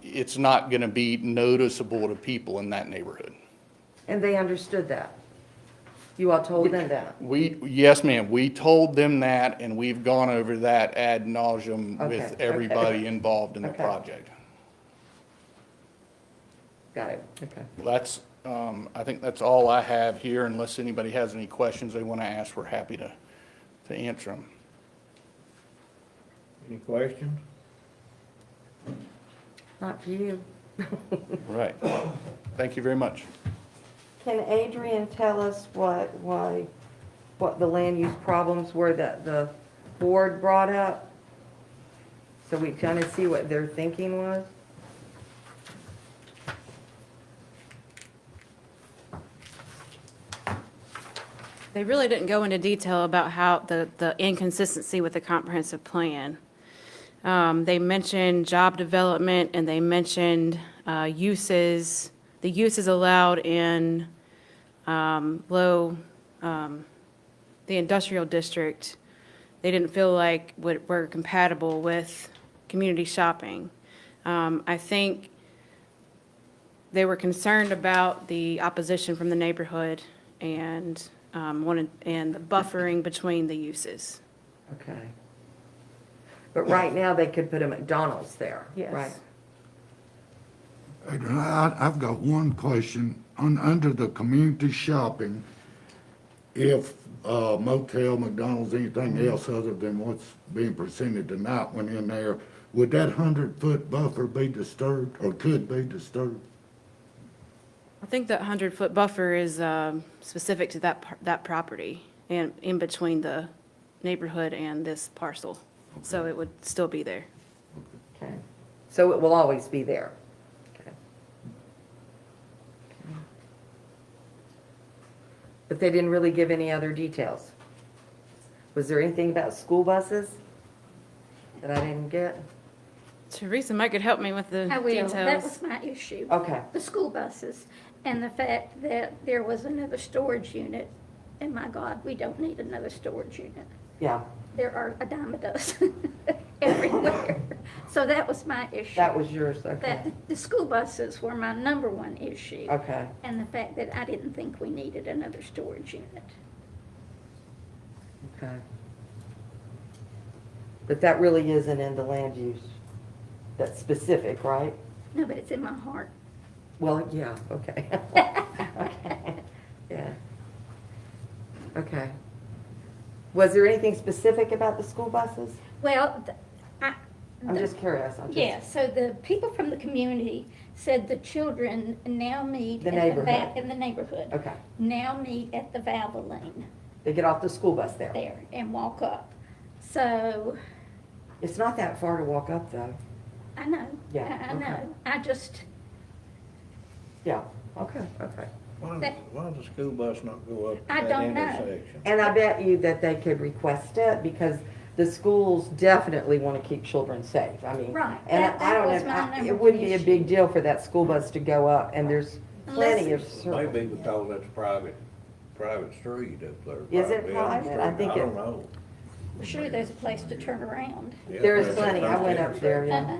It's not going to be noticeable to people in that neighborhood. And they understood that? You all told them that? Yes, ma'am. We told them that, and we've gone over that ad nauseum with everybody involved in the project. Got it, okay. That's, I think that's all I have here, unless anybody has any questions they want to ask, we're happy to answer them. Any questions? Not for you. Right. Thank you very much. Can Adrian tell us what the land use problems were that the board brought up? So we kind of see what their thinking was? They really didn't go into detail about how the inconsistency with the comprehensive plan. They mentioned job development, and they mentioned uses, the uses allowed in the industrial district. They didn't feel like were compatible with community shopping. I think they were concerned about the opposition from the neighborhood and and the buffering between the uses. Okay. But right now, they could put a McDonald's there, Yes. right? Adrian, I've got one question. Under the community shopping, if motel, McDonald's, anything else other than what's being presented tonight went in there, would that 100-foot buffer be disturbed or could be disturbed? I think that 100-foot buffer is specific to that property and in between the neighborhood and this parcel. So it would still be there. Okay. So it will always be there? Okay. But they didn't really give any other details? Was there anything about school buses that I didn't get? Teresa might could help me with the I will. details. That was my issue. Okay. The school buses and the fact that there was another storage unit. And my God, we don't need another storage unit. Yeah, There are a dime a dozen everywhere. So that was my issue. that was yours, okay. That the school buses were my number one issue. Okay, And the fact that I didn't think we needed another storage unit. okay. But that really isn't in the land use. That's specific, right? No, but it's in my heart. Well, yeah, okay. Okay, yeah. Okay. Was there anything specific about the school buses? Well, I'm just curious. Yeah, so the people from the community said the children now meet The at neighborhood. in the neighborhood. Okay. Now meet at the Valvoline They get off the school bus there. there and walk up. So, It's not that far to walk up, though. I know. Yeah, I know. okay. I just, Yeah, Okay, okay. Why does the school bus not go up I that don't know. intersection? And I bet you that they could request it because the schools definitely want to keep children safe. I mean, Right. and That I don't was my know, number it wouldn't one be a issue. big deal for that school bus to go up and there's plenty of circles. Maybe because that's private street up there. Is it probably on the private? I street. think I it- don't know. For sure, there's a place to turn around. Yeah, There is that's plenty. I went up there, yeah. Uh-uh.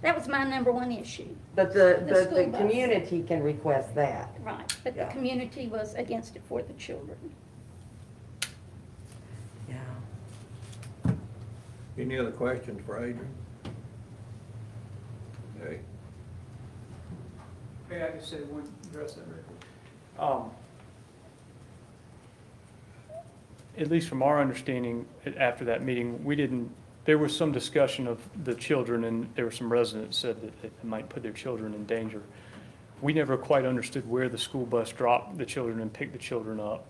That was my number one issue. But The the school bus. community can request that. Right, but the Yeah. community was against it for the children. Yeah. Any other questions for Adrian? Okay. Hey, I just said one, address that real quick. At least from our understanding, after that meeting, there was some discussion of the children, and there were some residents said that it might put their children in danger. We never quite understood where the school bus dropped the children and picked the children up.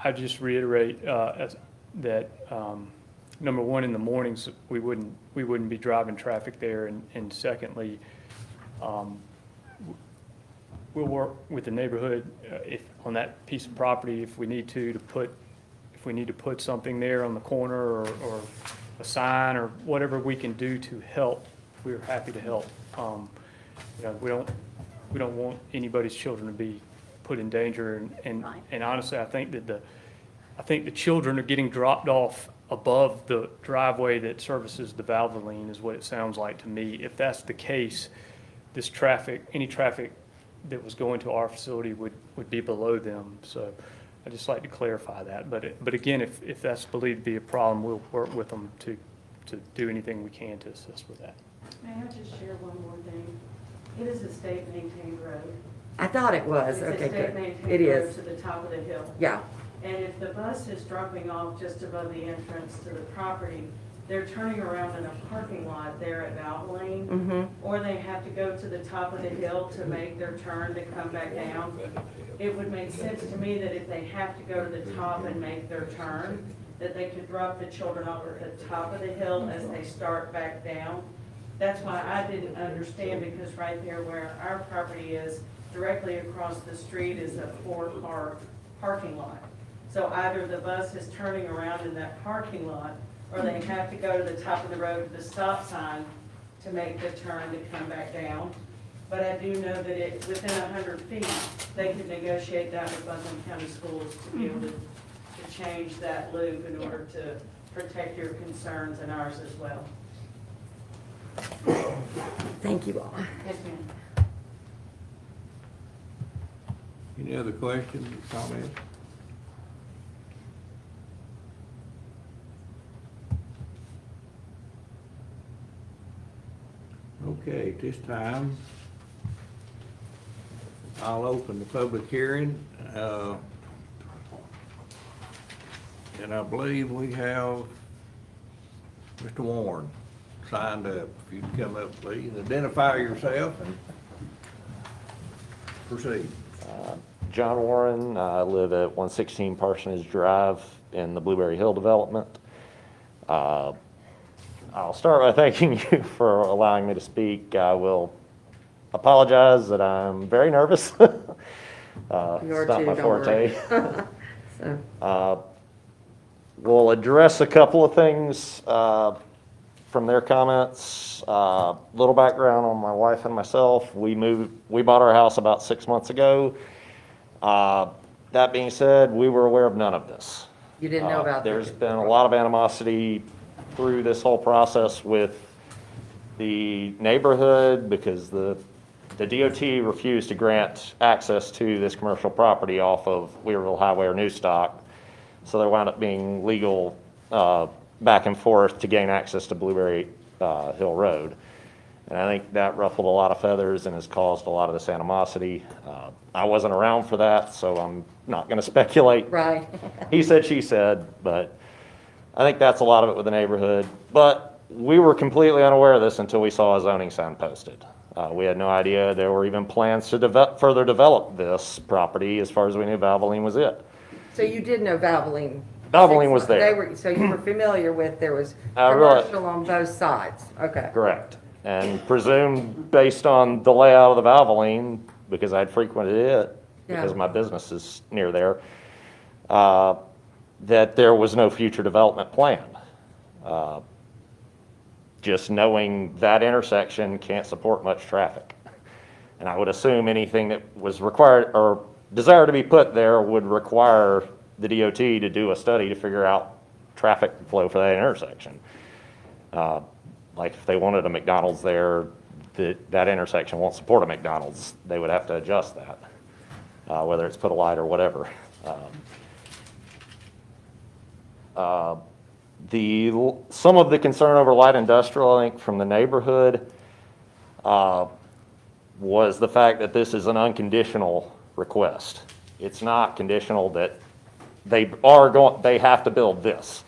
I just reiterate that, number one, in the mornings, we wouldn't be driving traffic there, and secondly, we'll work with the neighborhood if on that piece of property if we need to put something there on the corner or a sign or whatever we can do to help. We're happy to help. We don't want anybody's children to be put in danger, and honestly, I think the children are getting dropped off above the driveway that services the Valvoline is what it sounds like to me. If that's the case, any traffic that was going to our facility would be below them. So I'd just like to clarify that. But again, if that's believed to be a problem, we'll work with them to do anything we can to assist with that. May I just share one more thing? It is a state maintained road. I thought it was. It's Okay, a state good. maintained It road is. to the top of the hill. Yeah. And if the bus is dropping off just above the entrance to the property, they're turning around in a parking lot there at Valvoline, Mm-hmm. or they have to go to the top of the hill to make their turn to come back down. It would make sense to me that if they have to go to the top and make their turn, that they could drop the children off at the top of the hill as they start back down. That's why I didn't understand, because right there where our property is, directly across the street is a 4-car parking lot. So either the bus is turning around in that parking lot, or they have to go to the top of the road to the stop sign to make the turn to come back down. But I do know that within 100 feet, they could negotiate that with Buncombe County Schools to be able to change that loop in order to protect your concerns and ours as well. Thank you all. Yes, ma'am. Any other questions or comments? Okay, at this time, I'll open the public hearing. And I believe we have Mr. Warren signed up. If you'd come up, please, identify yourself and proceed. John Warren, I live at 116 Parsonage Drive in the Blueberry Hill development. I'll start by thanking you for allowing me to speak. I will apologize that I'm very nervous. You It's are not too, my don't forte. worry. So, We'll address a couple of things from their comments. Little background on my wife and myself. We bought our house about 6 months ago. That being said, we were aware of none of this. you didn't know about There's this? been a lot of animosity through this whole process with the neighborhood because the DOT refused to grant access to this commercial property off of Weaverville Highway or Newstock. So there wound up being legal back and forth to gain access to Blueberry Hill Road. And I think that ruffled a lot of feathers and has caused a lot of this animosity. I wasn't around for that, so I'm not going to speculate. Right. He said, she said, but I think that's a lot of it with the neighborhood. But we were completely unaware of this until we saw a zoning sign posted. We had no idea there were even plans to further develop this property. As far as we knew, Valvoline was it. So you did know Valvoline? Valvoline was there. So you were familiar with, there was I realize- commercial on both sides? Okay. Correct. and presume based on the layout of the Valvoline, because I'd frequented it, because Yeah. my business is near there, that there was no future development plan. Just knowing that intersection can't support much traffic. And I would assume anything that was required or desired to be put there would require the DOT to do a study to figure out traffic flow for that intersection. Like if they wanted a McDonald's there, that intersection won't support a McDonald's. They would have to adjust that, whether it's put a light or whatever. Some of the concern over light industrial, I think, from the neighborhood was the fact that this is an unconditional request. It's not conditional that they have to build this.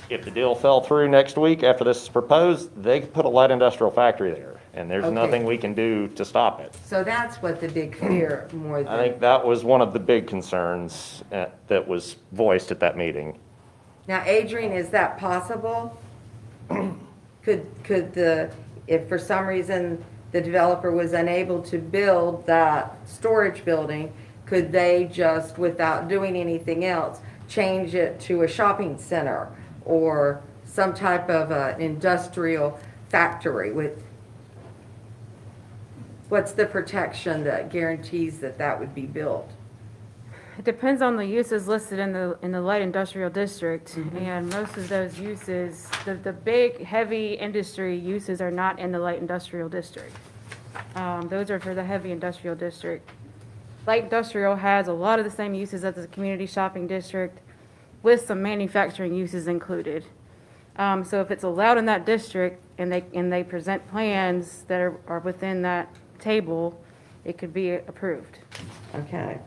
If the deal fell through next week after this is proposed, they could put a light industrial factory there, and there's Okay. nothing we can do to stop it. So that's what the big fear more I than, think that was one of the big concerns that was voiced at that meeting. now Adrian, is that possible? Could if for some reason the developer was unable to build that storage building, could they just, without doing anything else, change it to a shopping center or some type of industrial factory with, what's the protection that guarantees that that would be built? It depends on the uses listed in the light industrial district, and most of those uses, the big, heavy industry uses are not in the light industrial district. Those are for the heavy industrial district. Light industrial has a lot of the same uses as the community shopping district, with some manufacturing uses included. So if it's allowed in that district and they present plans that are within that table, it could be approved. Okay.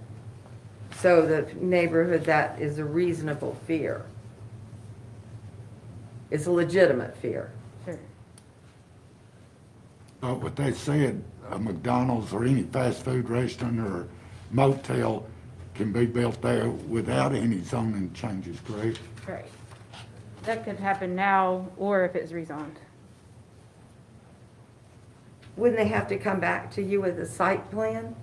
So the neighborhood, that is a reasonable fear. It's a legitimate fear. Sure. But what they said, a McDonald's or any fast food restaurant or motel can be built there without any zoning changes, correct? Right. That could happen now, or if it's rezoned. Wouldn't they have to come back to you with a site plan?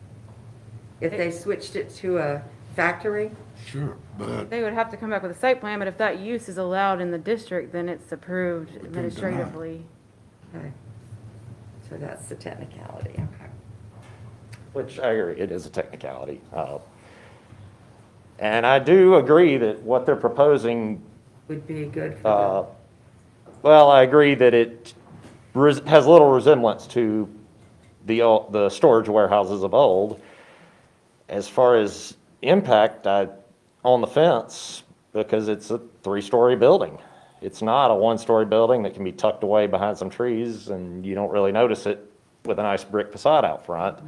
If they switched it to a factory? Sure, but They would have to come back with a site plan, but if that use is allowed in the district, then it's approved administratively. Okay. So that's the technicality, okay. Which I agree, it is a technicality. And I do agree that what they're proposing, Would be good for well, I agree that it has little resemblance to the storage warehouses of old. As far as impact, on the fence, because it's a 3-story building. It's not a 1-story building that can be tucked away behind some trees and you don't really notice it with a nice brick facade out front.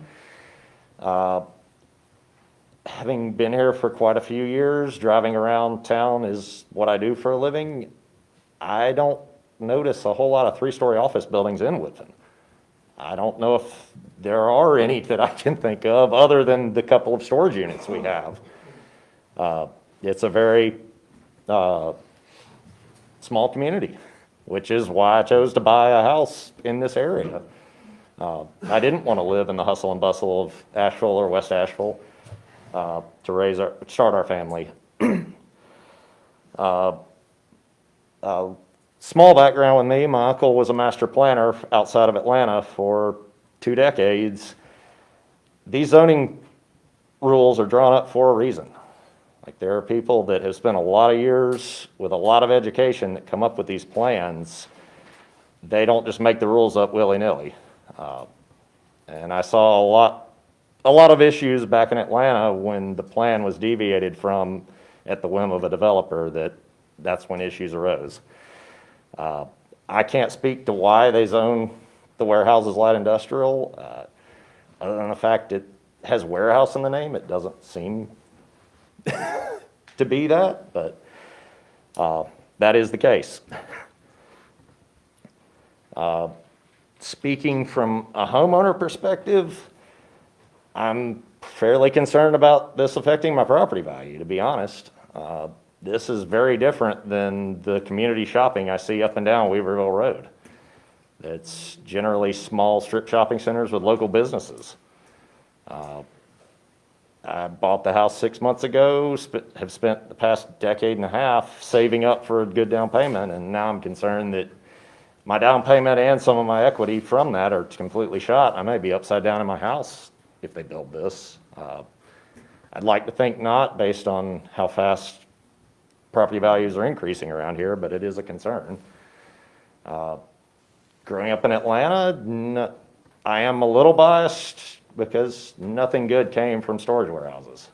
Having been here for quite a few years, driving around town is what I do for a living. I don't notice a whole lot of 3-story office buildings in Woodfin. I don't know if there are any that I can think of other than the couple of storage units we have. It's a very small community, which is why I chose to buy a house in this area. I didn't want to live in the hustle and bustle of Asheville or West Asheville to start our family. Small background with me, my uncle was a master planner outside of Atlanta for 2 decades. These zoning rules are drawn up for a reason. Like, there are people that have spent a lot of years with a lot of education that come up with these plans. They don't just make the rules up willy-nilly. And I saw a lot of issues back in Atlanta when the plan was deviated from at the whim of a developer. That's when issues arose. I can't speak to why they zone the warehouses light industrial, other than the fact it has warehouse in the name. It doesn't seem to be that, but that is the case. Speaking from a homeowner perspective, I'm fairly concerned about this affecting my property value, to be honest. This is very different than the community shopping I see up and down Weaverville Road. It's generally small strip shopping centers with local businesses. I bought the house 6 months ago, have spent the past decade and a half saving up for a good down payment, and now I'm concerned that my down payment and some of my equity from that are completely shot. I may be upside down in my house if they build this. I'd like to think not, based on how fast property values are increasing around here, but it is a concern. Growing up in Atlanta, I am a little biased because nothing good came from storage warehouses.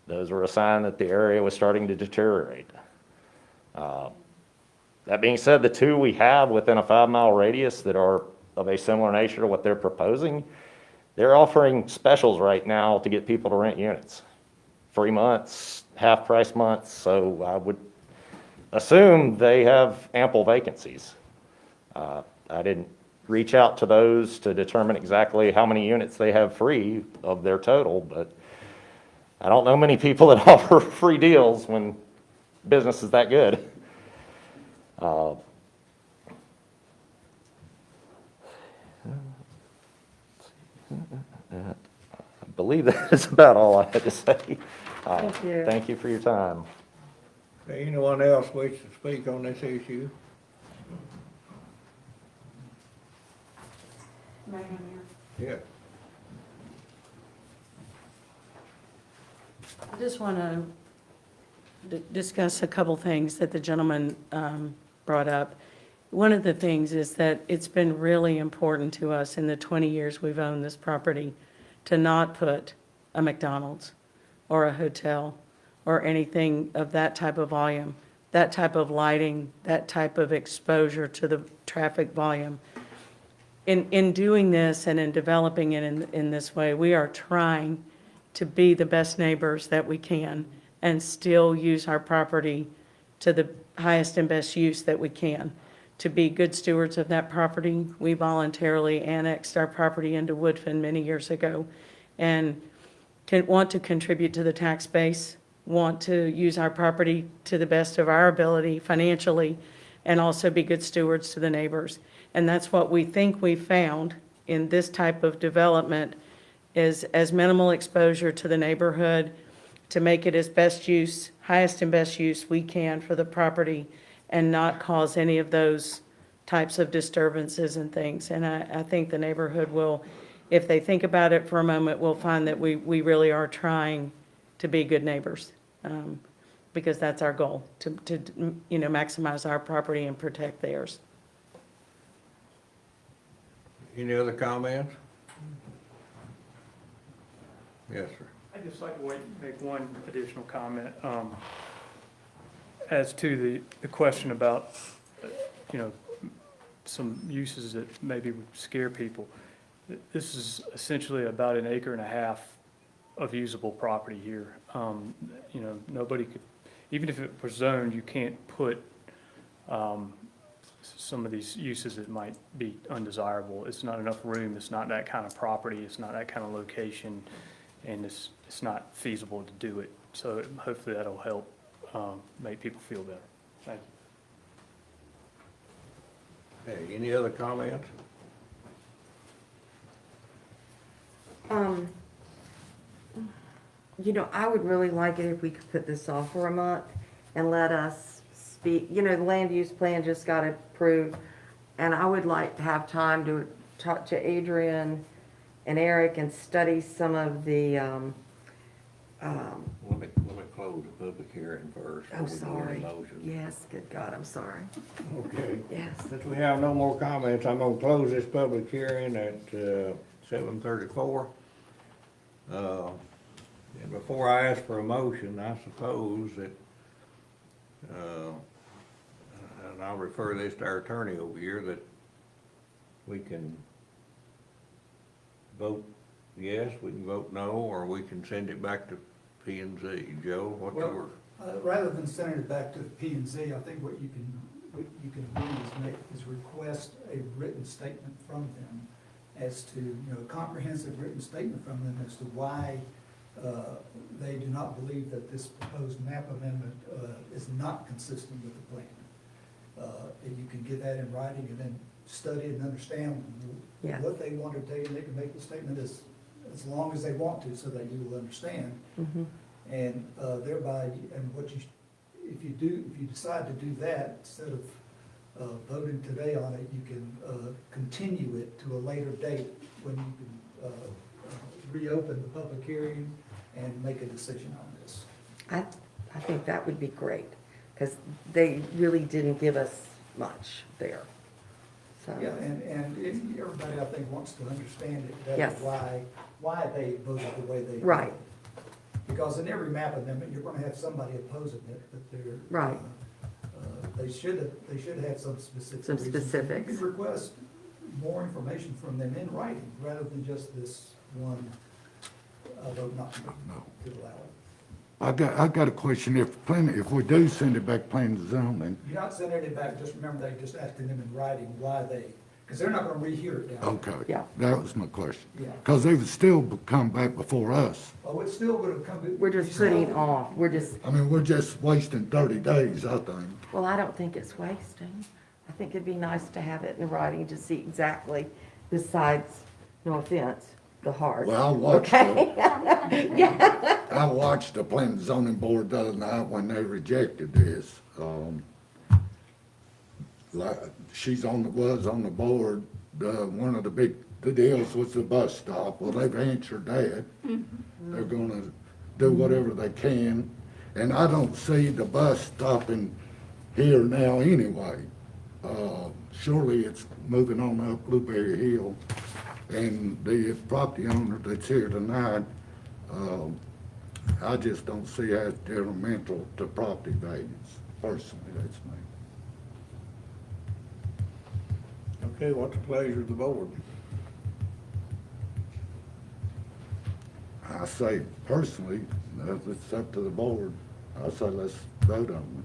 Those were a sign that the area was starting to deteriorate. That being said, the two we have within a 5-mile radius that are of a similar nature to what they're proposing, they're offering specials right now to get people to rent units. 3 months, half-price months, so I would assume they have ample vacancies. I didn't reach out to those to determine exactly how many units they have free of their total, but I don't know many people that offer free deals when business is that good. I believe that is about all I had to say. Thank you. Thank you for your time. Anyone else wish to speak on this issue? Yeah. I just want to discuss a couple things that the gentleman brought up. One of the things is that it's been really important to us in the 20 years we've owned this property to not put a McDonald's or a hotel or anything of that type of volume, that type of lighting, that type of exposure to the traffic volume. In doing this and in developing it in this way, we are trying to be the best neighbors that we can and still use our property to the highest and best use that we can. To be good stewards of that property, we voluntarily annexed our property into Woodfin many years ago and want to contribute to the tax base, want to use our property to the best of our ability financially, and also be good stewards to the neighbors. And that's what we think we found in this type of development, is as minimal exposure to the neighborhood to make it as best use, highest and best use we can for the property and not cause any of those types of disturbances and things. And I think the neighborhood will, if they think about it for a moment, will find that we really are trying to be good neighbors, because that's our goal, to maximize our property and protect theirs. Any other comments? Yes, sir. I'd just like to make one additional comment, as to the question about, some uses that maybe would scare people. This is essentially about 1.5 acres of usable property here. Nobody could, even if it was zoned, you can't put some of these uses that might be undesirable. It's not enough room, it's not that kind of property, it's not that kind of location, and it's not feasible to do it. So hopefully that'll help make people feel better. Thank you. Hey, any other comments? I would really like it if we could put this off for a month and let us speak. The land use plan just got approved, and I would like to have time to talk to Adrian and Eric and study some of the, Let me close the public hearing first. oh, before we go sorry. to motion. Yes, good God, I'm sorry. Okay. Yes. Since we have no more comments, I'm gonna close this public hearing at 7:34. And before I ask for a motion, I suppose that, and I'll refer this to our attorney over here, that we can vote yes, we can vote no, or we can send it back to P and Z. Joe, what's Well, yours? Rather than sending it back to P and Z, I think what you can do is request a written statement from them as to, a comprehensive written statement from them as to why they do not believe that this proposed map amendment is not consistent with the plan. And you can get that in writing and then study and understand Yes. what they want to tell you, and they can make the statement as long as they want to, so that you will understand. Mhm. And thereby, and what you, if you decide to do that, instead of voting today on it, you can continue it to a later date when you can reopen the public hearing and make a decision on this. I think that would be great, because they really didn't give us much there. So, Yeah, and everybody, I think, wants to understand it better, Yes. why they voted the way they did. Right. Because in every map amendment, you're gonna have somebody opposing it, but they're. Right. They should have some specific Some reasons. specifics. You could request more information from them in writing, rather than just this one vote not to allow it. I got a question. If we do send it back planning and zoning, You're not sending it back, just remember they just asking them in writing why they, because they're not gonna rehear it down. okay. Yeah. That was my question. Yeah. Because they would still come back before us. Oh, it's still gonna come. we're just putting off, we're just, I mean, we're just wasting 30 days, I think. well, I don't think it's wasting. I think it'd be nice to have it in writing to see exactly, besides, no offense, the heart. Well, I watched Okay? Yeah. I watched the planning and zoning board the other night when they rejected this. Like, was on the board, one of the deals was the bus stop. Well, they've answered that. They're gonna do whatever they can. And I don't see the bus stopping here now anyway. Surely it's moving on up Blueberry Hill. And the property owner that's here tonight, I just don't see as detrimental to property values. Personally, that's me. Okay, what's the pleasure of the board? I say personally, it's up to the board. I say let's vote on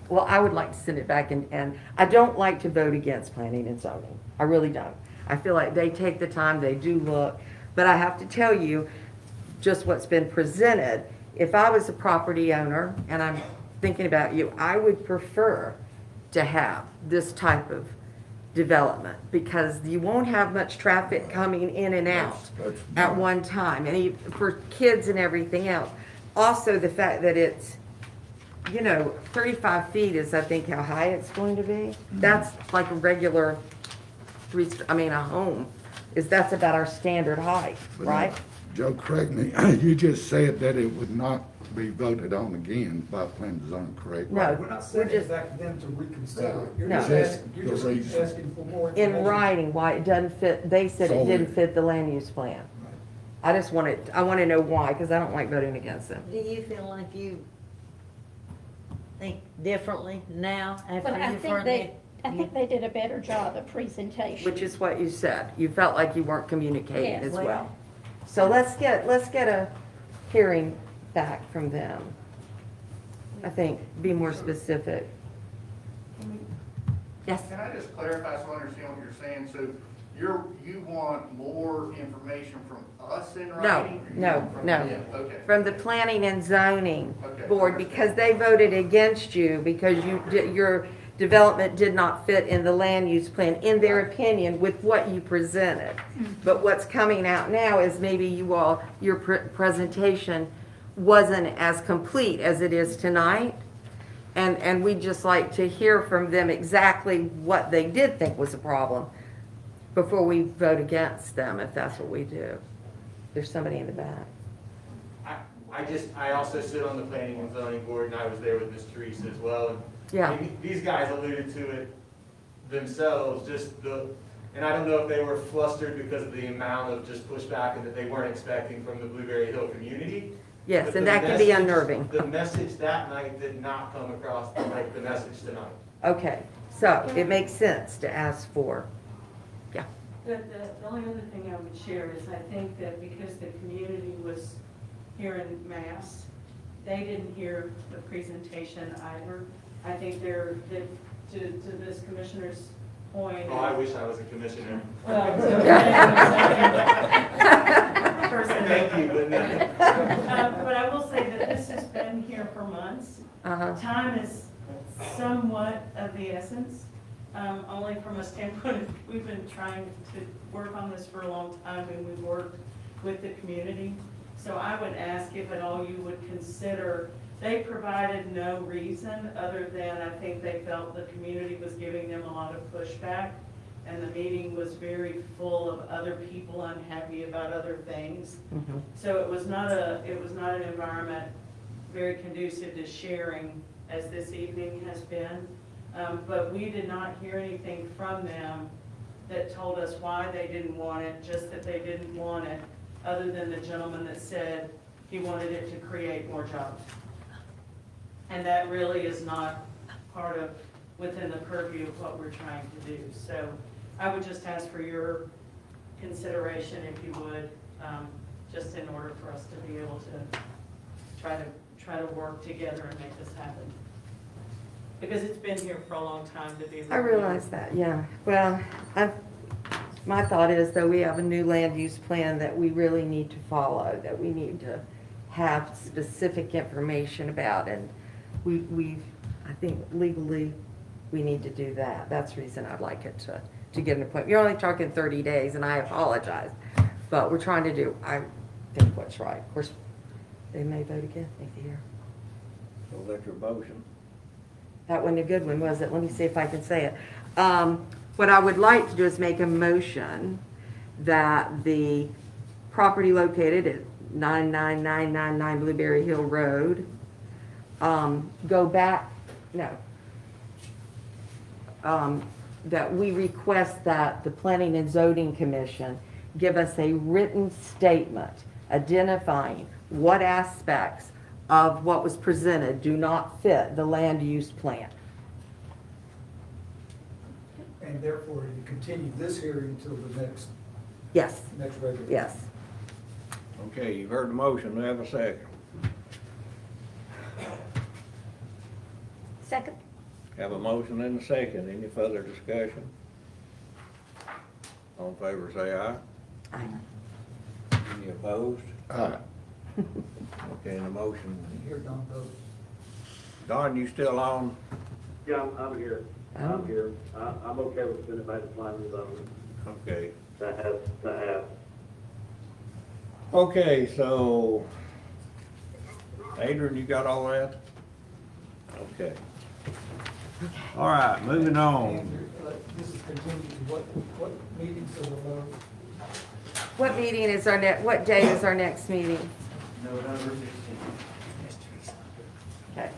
Well, I would like to send it back, and I don't like to vote against planning and zoning. I really don't. I feel like they take the time, they do look, but I have to tell you, just what's been presented, if I was a property owner, and I'm thinking about you, I would prefer to have this type of development, because you won't have much traffic coming in and out at one time, and for kids and everything else. Also, the fact that it's, 35 feet is, I think, how high it's going to be. That's like a regular a home, that's about our standard height, it. right? Joe, correct me, you just said that it would not be voted on again by planning and zoning, correct? No, We're not we're sending just, it back to them to reconsider it. You're No. just asking for more information. in writing, why it doesn't fit, they said it So- didn't fit the land use plan. I want to know why, because I don't like voting against them. Do you feel like you think differently now after But I you've think heard they did a better job of presentation. Which is what you said. You felt like you weren't communicating Yes. as well. So let's get a hearing back from them. I think, be more specific. Yes, Can I just clarify so I understand what you're saying? So you want more information from us in no, writing? Or you no, want from no. them? Okay. From the planning and zoning Okay. board, because they voted against you, because your development did not fit in the land use plan, in their opinion, with what you presented. But what's coming out now is maybe your presentation wasn't as complete as it is tonight. And we'd just like to hear from them exactly what they did think was a problem before we vote against them, if that's what we do. There's somebody in the back. I also sit on the planning and zoning board, and I was there with Ms. Teresa as well. And Yeah. these guys alluded to it themselves, and I don't know if they were flustered because of the amount of just pushback and that they weren't expecting from the Blueberry Hill community. Yes, But and the that can be message- unnerving. The message that night did not come across like the message tonight. Okay, so it makes sense to ask for, yeah. The only other thing I would share is I think that because the community was here in mass, they didn't hear the presentation either. I think to this commissioner's point. Oh, I wish I was a commissioner. person. Thank you, Linda. But I will say that this has been here for months. Uh-huh. Time is somewhat of the essence, only from a standpoint of, we've been trying to work on this for a long time, and we've worked with the community. So I would ask if at all you would consider, they provided no reason other than I think they felt the community was giving them a lot of pushback, and the meeting was very full of other people unhappy about other things. Mhm. So it was not an environment very conducive to sharing as this evening has been. But we did not hear anything from them that told us why they didn't want it, just that they didn't want it, other than the gentleman that said he wanted it to create more jobs. And that really is not part of, within the purview of what we're trying to do. So I would just ask for your consideration, if you would, just in order for us to be able to try to work together and make this happen. Because it's been here for a long time to be. I realize that, yeah. Well, my thought is, though, we have a new land use plan that we really need to follow, that we need to have specific information about, and I think legally, we need to do that. That's the reason I'd like it to get an appointment. You're only talking 30 days, and I apologize, but we're trying to do, I think, what's right. Of course, they may vote against me here. So that's your motion. That wasn't a good one, was it? Let me see if I can say it. What I would like to do is make a motion that the property located at 99999 Blueberry Hill Road, go back, that we request that the Planning and Zoning Commission give us a written statement identifying what aspects of what was presented do not fit the land use plan. And therefore, you continue this hearing until the next Yes, regular. yes. Okay, you've heard the motion, do I have a second? Second. Have a motion and a second, any further discussion? All in favor, say aye. Aye. Any opposed? Aye. Okay, and the motion, Here, Don votes. Don, you still on? Yeah, I'm here. Oh. I'm here. I'm okay with sending back to planning and zoning. Okay. To have. Okay, so, Adrian, you got all that? Okay. All right, moving on. Andrew, this is continued to what meetings are the low? What meeting is what day is our next meeting? November 16th. Okay.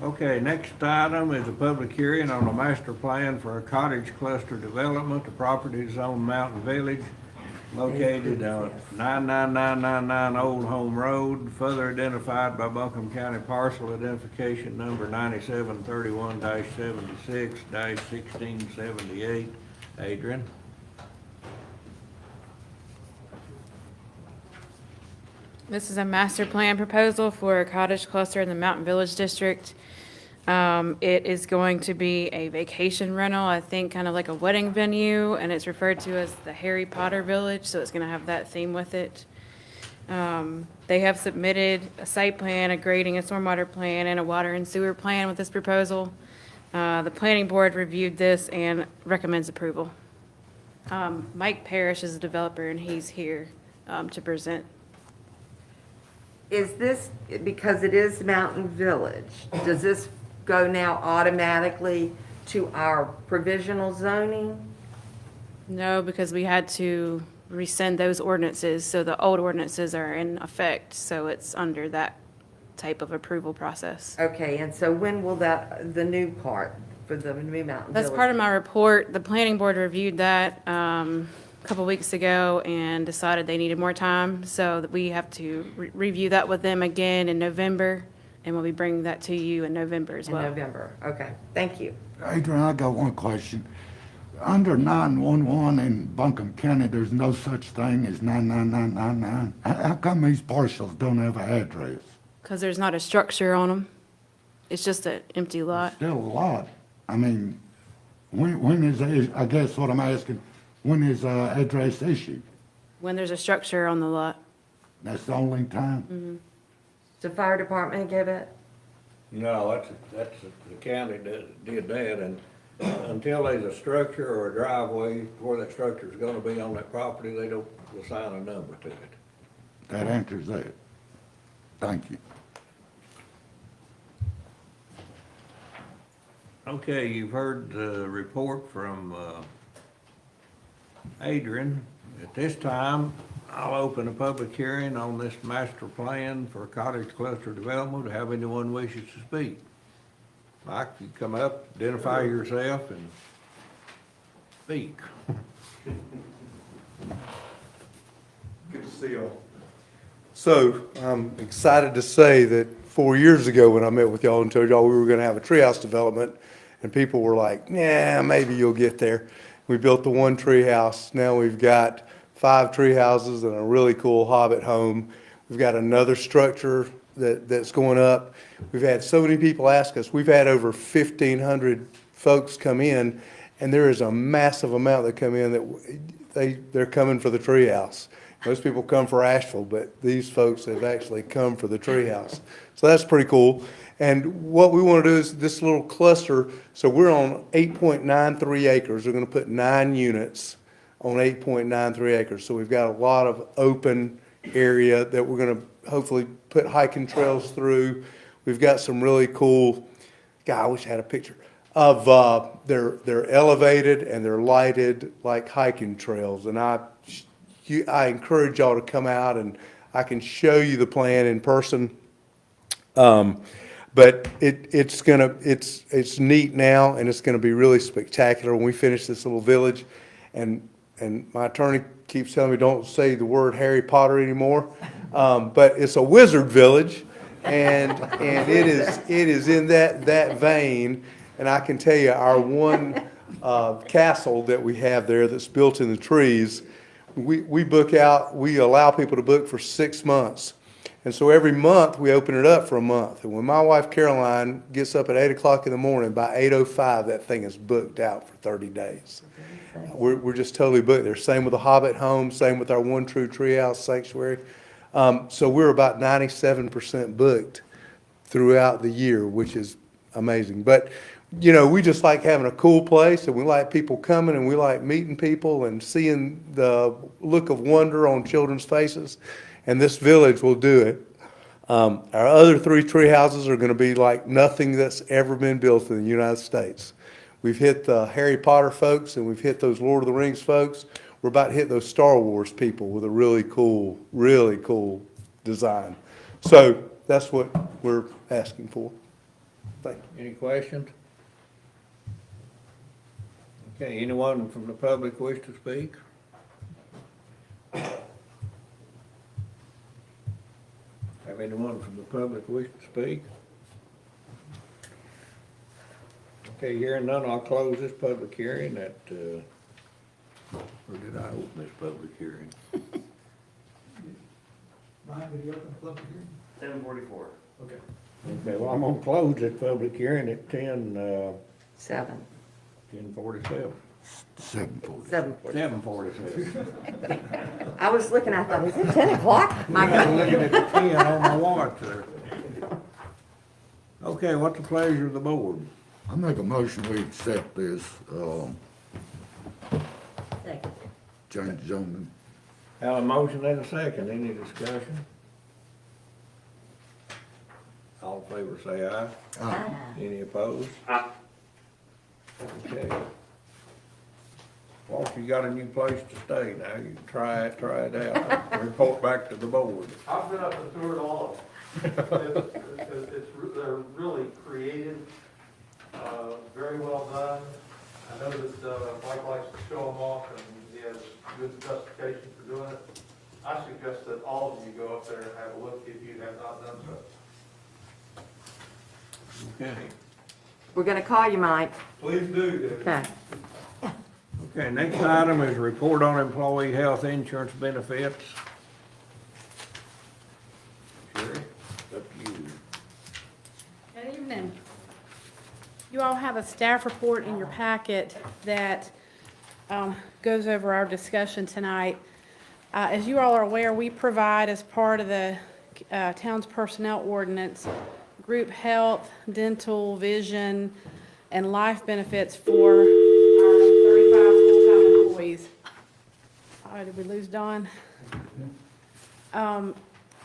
Okay, next item is a public hearing on a master plan for a cottage cluster development. The property is on Mountain Village, located on 99999 Old Home Road, further identified by Buncombe County Parcel Identification Number 9731-76-1678. Adrian? This is a master plan proposal for a cottage cluster in the Mountain Village District. It is going to be a vacation rental, I think kind of like a wedding venue, and it's referred to as the Harry Potter Village, so it's going to have that theme with it. They have submitted a site plan, a grading, a stormwater plan, and a water and sewer plan with this proposal. The planning board reviewed this and recommends approval. Mike Parrish is a developer, and he's here to present. Is this, because it is Mountain Village, does this go now automatically to our provisional zoning? No, because we had to rescind those ordinances, so the old ordinances are in effect, so it's under that type of approval process. Okay, and so when will the new part for the new Mountain Village? That's part of my report. The planning board reviewed that a couple weeks ago and decided they needed more time, so that we have to review that with them again in November, and we'll be bringing that to you in November as well. In November, okay, thank you. Adrian, I got one question. Under 911 in Buncombe County, there's no such thing as 99999. How come these parcels don't have an address? Because there's not a structure on them. It's just an empty lot. Still a lot. I mean, When is, I guess what I'm asking, when is, address issued? When there's a structure on the lot. That's the only time? The fire department give it? No, that's the county did that, and until there's a structure or a driveway where that structure's gonna be on that property, they don't assign a number to it. That answers that. Thank you. Okay, you've heard the report from, Adrian. At this time, I'll open a public hearing on this master plan for cottage cluster development. To have anyone wishes to speak. Mike, you come up, identify yourself and speak. Good to see y'all. So I'm excited to say that 4 years ago when I met with y'all and told y'all we were gonna have a treehouse development, and people were like, yeah, maybe you'll get there. We built the one treehouse. Now we've got 5 tree houses and a really cool hobbit home. We've got another structure that's going up. We've had so many people ask us. We've had over 1,500 folks come in, and there is a massive amount that come in that they're coming for the treehouse. Most people come for Asheville, but these folks have actually come for the treehouse. So that's pretty cool. And what we want to do is this little cluster, so we're on 8.93 acres. We're going to put 9 units on 8.93 acres. So we've got a lot of open area that we're going to hopefully put hiking trails through. We've got some really cool, God, I wish I had a picture, of they're elevated and they're lighted like hiking trails. And I encourage y'all to come out and I can show you the plan in person. But it's neat now, and it's gonna be really spectacular when we finish this little village. And my attorney keeps telling me don't say the word Harry Potter anymore. But it's a wizard village, and it is in that vein. And I can tell you, our one castle that we have there that's built in the trees, we allow people to book for 6 months. And so every month we open it up for a month. And when my wife Caroline gets up at 8 o'clock in the morning, by 8:05 that thing is booked out for 30 days. We're just totally booked there. Same with the Hobbit home, same with our One True Treehouse Sanctuary. So we're about 97% booked throughout the year, which is amazing. But you know, we just like having a cool place, and we like people coming, and we like meeting people and seeing the look of wonder on children's faces. And this village will do it. Our other 3 tree houses are going to be like nothing that's ever been built in the United States. We've hit the Harry Potter folks, and we've hit those Lord of the Rings folks. We're about to hit those Star Wars people with a really cool design. So that's what we're asking for. Thank you. Any questions? Okay, anyone from the public wish to speak? Have anyone from the public wish to speak? Okay, hearing none, I'll close this public hearing at, or did I open this public hearing? Ryan, will you open the public hearing? 10:44. Okay. Okay, well, I'm gonna close this public hearing at 7. 10:47. 7:40. 7:47. I was looking, I thought, is it 10 o'clock? I'm looking at the 10 on my watch there. Okay, what's the pleasure of the board? I make a motion we accept this, Second. change zoning. Have a motion and a second, any discussion? All in favor say aye. Aye. Any opposed? Aye. Okay. Well, you got a new place to stay now, you can try it out, report back to the board. I've been up and toured all of them. They're really creative, very well done. I know that Mike likes to show them off, and he has good justification for doing it. I suggest that all of you go up there and have a look if you have not done so. Okay. We're gonna call you, Mike. Please do. Okay. Okay, next item is report on employee health insurance benefits. Sherry, up to you. Good evening. You all have a staff report in your packet that goes over our discussion tonight. As you all are aware, we provide, as part of the town's personnel ordinance, group health, dental, vision, and life benefits for our 35 full-time employees. Did we lose Dawn?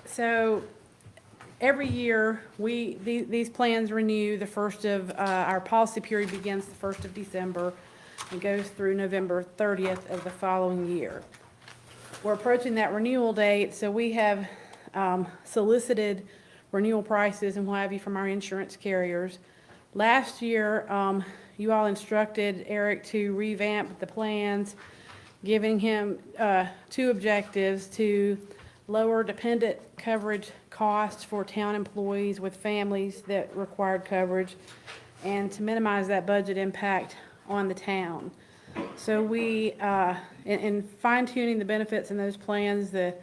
So every year, these plans renew the first of, our policy period begins the 1st of December and goes through November 30th of the following year. We're approaching that renewal date, so we have solicited renewal prices and what have you from our insurance carriers. Last year, you all instructed Eric to revamp the plans, giving him 2 objectives: to lower dependent coverage costs for town employees with families that required coverage, and to minimize that budget impact on the town. So we, in fine-tuning the benefits in those plans, the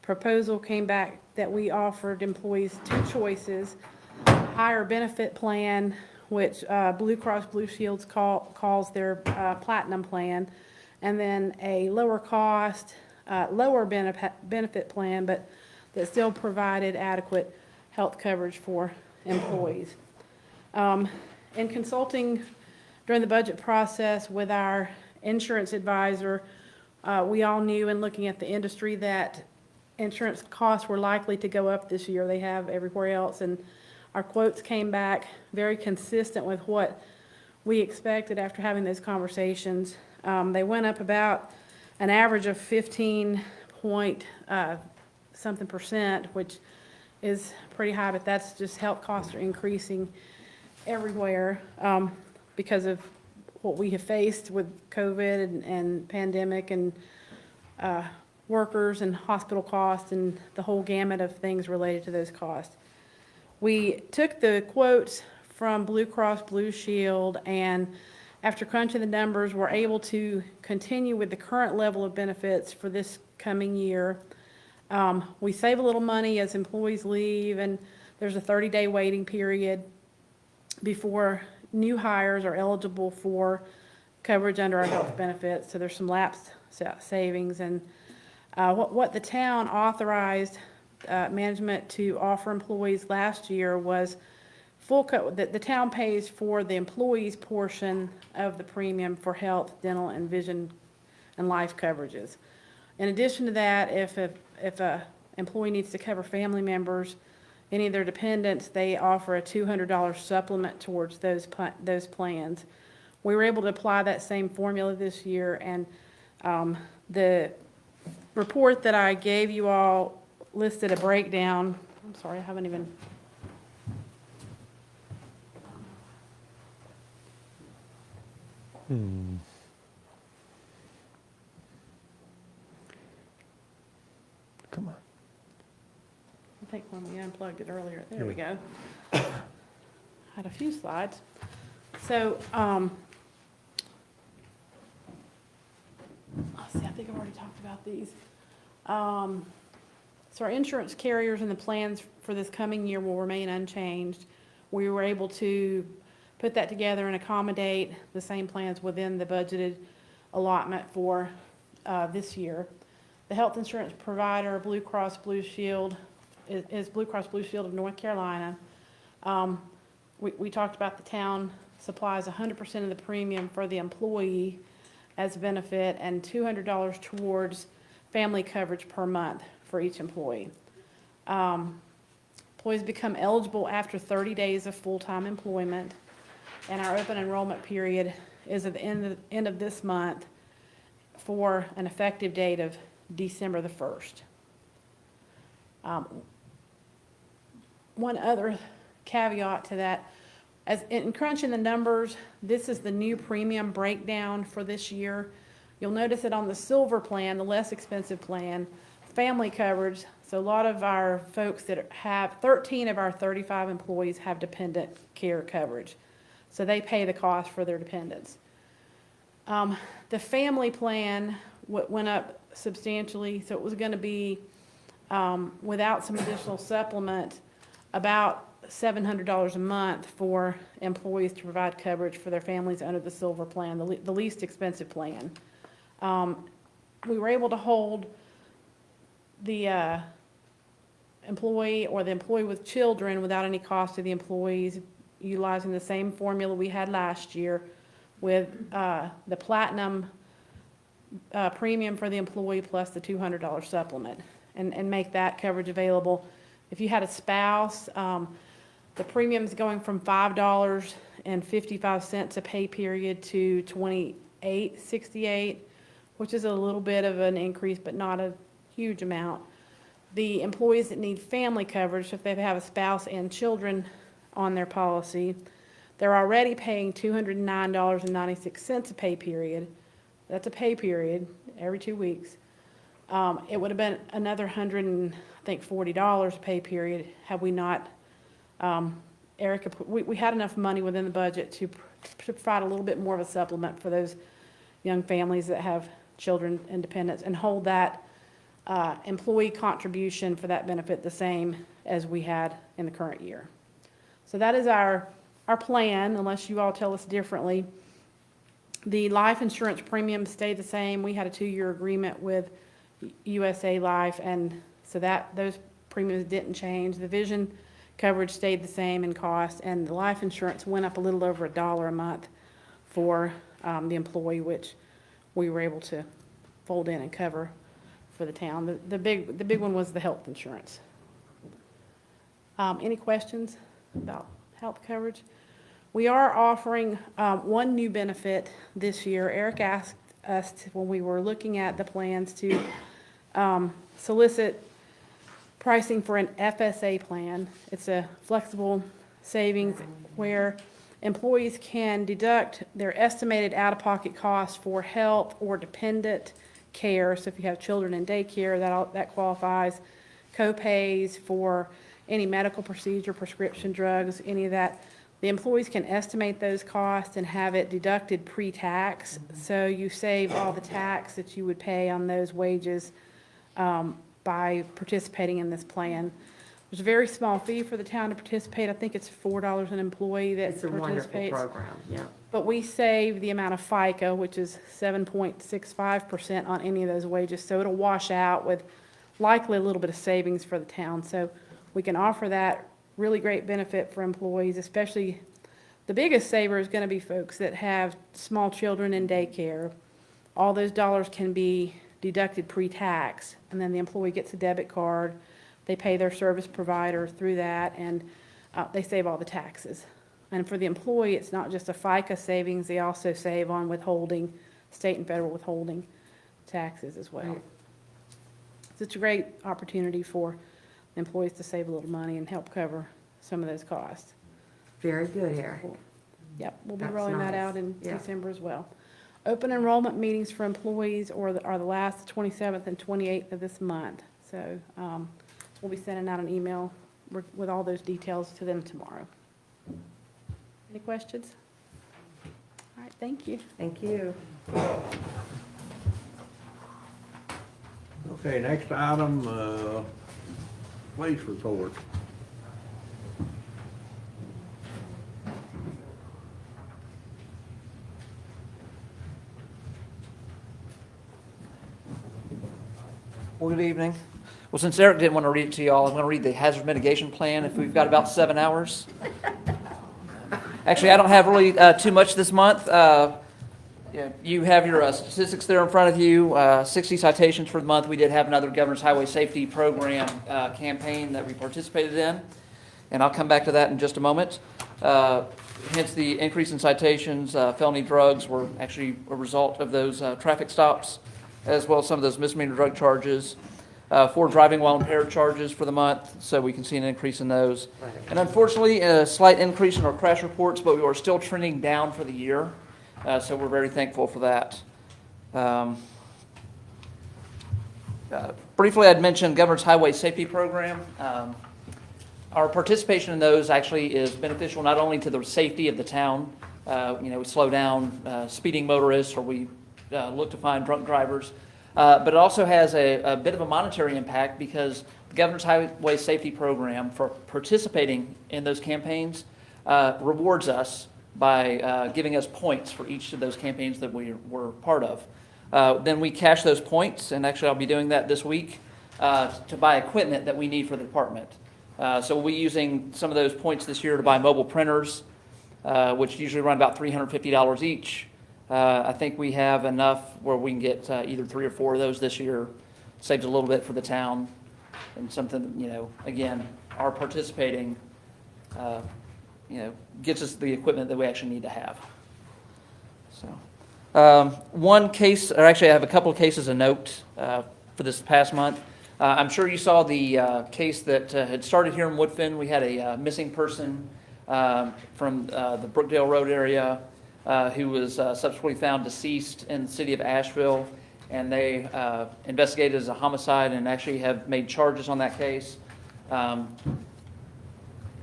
proposal came back that we offered employees 2 choices: higher benefit plan, which Blue Cross Blue Shields calls their platinum plan, and then a lower cost, lower benefit plan, but that still provided adequate health coverage for employees. In consulting during the budget process with our insurance advisor, we all knew, in looking at the industry, that insurance costs were likely to go up this year. They have everywhere else, and our quotes came back very consistent with what we expected after having those conversations. They went up about an average of 15% which is pretty high, but that's just health costs are increasing everywhere because of what we have faced with COVID and pandemic and workers and hospital costs and the whole gamut of things related to those costs. We took the quotes from Blue Cross Blue Shield, and after crunching the numbers, we're able to continue with the current level of benefits for this coming year. We save a little money as employees leave, and there's a 30-day waiting period before new hires are eligible for coverage under our health benefits. So there's some lapsed savings. And what the town authorized management to offer employees last year was the town pays for the employees' portion of the premium for health, dental, and vision and life coverages. In addition to that, if a employee needs to cover family members, any of their dependents, they offer a $200 supplement towards those plans. We were able to apply that same formula this year, and the report that I gave you all listed a breakdown. I'm sorry, I haven't even. Come on. I think when we unplugged it earlier, there we go. Had a few slides. So, let's see, I think I've already talked about these. So our insurance carriers and the plans for this coming year will remain unchanged. We were able to put that together and accommodate the same plans within the budgeted allotment for this year. The health insurance provider, Blue Cross Blue Shield, is Blue Cross Blue Shield of North Carolina. We talked about the town supplies 100% of the premium for the employee as a benefit and $200 towards family coverage per month for each employee. Employees become eligible after 30 days of full-time employment, and our open enrollment period is at the end of this month for an effective date of December the 1st. One other caveat to that, as in crunching the numbers, this is the new premium breakdown for this year. You'll notice that on the silver plan, the less expensive plan, family coverage, so a lot of our folks that have, 13 of our 35 employees have dependent care coverage. So they pay the cost for their dependents. The family plan went up substantially, so it was going to be, without some additional supplement, about $700 a month for employees to provide coverage for their families under the silver plan, the least expensive plan. We were able to hold the employee or the employee with children without any cost to the employees, utilizing the same formula we had last year with the platinum premium for the employee plus the $200 supplement, and make that coverage available. If you had a spouse, the premium's going from $5.55 a pay period to $28.68, which is a little bit of an increase, but not a huge amount. The employees that need family coverage, if they have a spouse and children on their policy, they're already paying $209.96 a pay period. That's a pay period every 2 weeks. It would have been another $140 pay period had we not, Erica, we had enough money within the budget to provide a little bit more of a supplement for those young families that have children and dependents, and hold that employee contribution for that benefit the same as we had in the current year. So that is our plan, unless you all tell us differently. The life insurance premiums stay the same. We had a 2-year agreement with USA Life, and so those premiums didn't change. The vision coverage stayed the same in cost, and the life insurance went up a little over $1 a month for the employee, which we were able to fold in and cover for the town. The big one was the health insurance. Any questions about health coverage? We are offering one new benefit this year. Eric asked us when we were looking at the plans to solicit pricing for an FSA plan. It's a flexible savings where employees can deduct their estimated out-of-pocket costs for health or dependent care. So if you have children in daycare, that qualifies. Co-pays for any medical procedure, prescription drugs, any of that. The employees can estimate those costs and have it deducted pre-tax. So you save all the tax that you would pay on those wages by participating in this plan. There's a very small fee for the town to participate. I think it's $4 an employee that It's a wonderful participates. program, yeah. But we save the amount of FICA, which is 7.65% on any of those wages. So it'll wash out with likely a little bit of savings for the town. So we can offer that really great benefit for employees, especially the biggest saver is going to be folks that have small children in daycare. All those dollars can be deducted pre-tax, and then the employee gets a debit card. They pay their service provider through that, and they save all the taxes. And for the employee, it's not just a FICA savings, they also save on withholding, state and federal withholding taxes as well. So it's a great opportunity for employees to save a little money and help cover some of those costs. Very good, Eric. Yep, we'll be That's rolling that nice. out in Yeah. December as well. Open enrollment meetings for employees are the last 27th and 28th of this month. So we'll be sending out an email with all those details to them tomorrow. Any questions? All right, thank you. Thank you. Okay, next item, police report. Well, good evening. Well, since Eric didn't want to read it to y'all, I'm going to read the hazard mitigation plan if we've got about 7 hours. Actually, I don't have really too much this month. You have your statistics there in front of you, 60 citations for the month. We did have another Governor's Highway Safety Program campaign that we participated in, and I'll come back to that in just a moment. Hence the increase in citations. Felony drugs were actually a result of those traffic stops, as well as some of those misdemeanor drug charges. 4 driving while impaired charges for the month, so we can see an increase in those. And unfortunately, a slight increase in our crash reports, but we are still trending down for the year, so we're very thankful for that. Briefly, I'd mentioned Governor's Highway Safety Program. Our participation in those actually is beneficial not only to the safety of the town, we slow down speeding motorists, or we look to find drunk drivers, but it also has a bit of a monetary impact because the Governor's Highway Safety Program, for participating in those campaigns, rewards us by giving us points for each of those campaigns that we were part of. Then we cash those points, and actually I'll be doing that this week, to buy equipment that we need for the department. So we'll be using some of those points this year to buy mobile printers, which usually run about $350 each. I think we have enough where we can get either 3 or 4 of those this year. Saves a little bit for the town, and something, again, our participating, gets us the equipment that we actually need to have. So, one case, or actually I have a couple of cases of note for this past month. I'm sure you saw the case that had started here in Woodfin. We had a missing person from the Brookdale Road area who was subsequently found deceased in the city of Asheville, and they investigated as a homicide and actually have made charges on that case.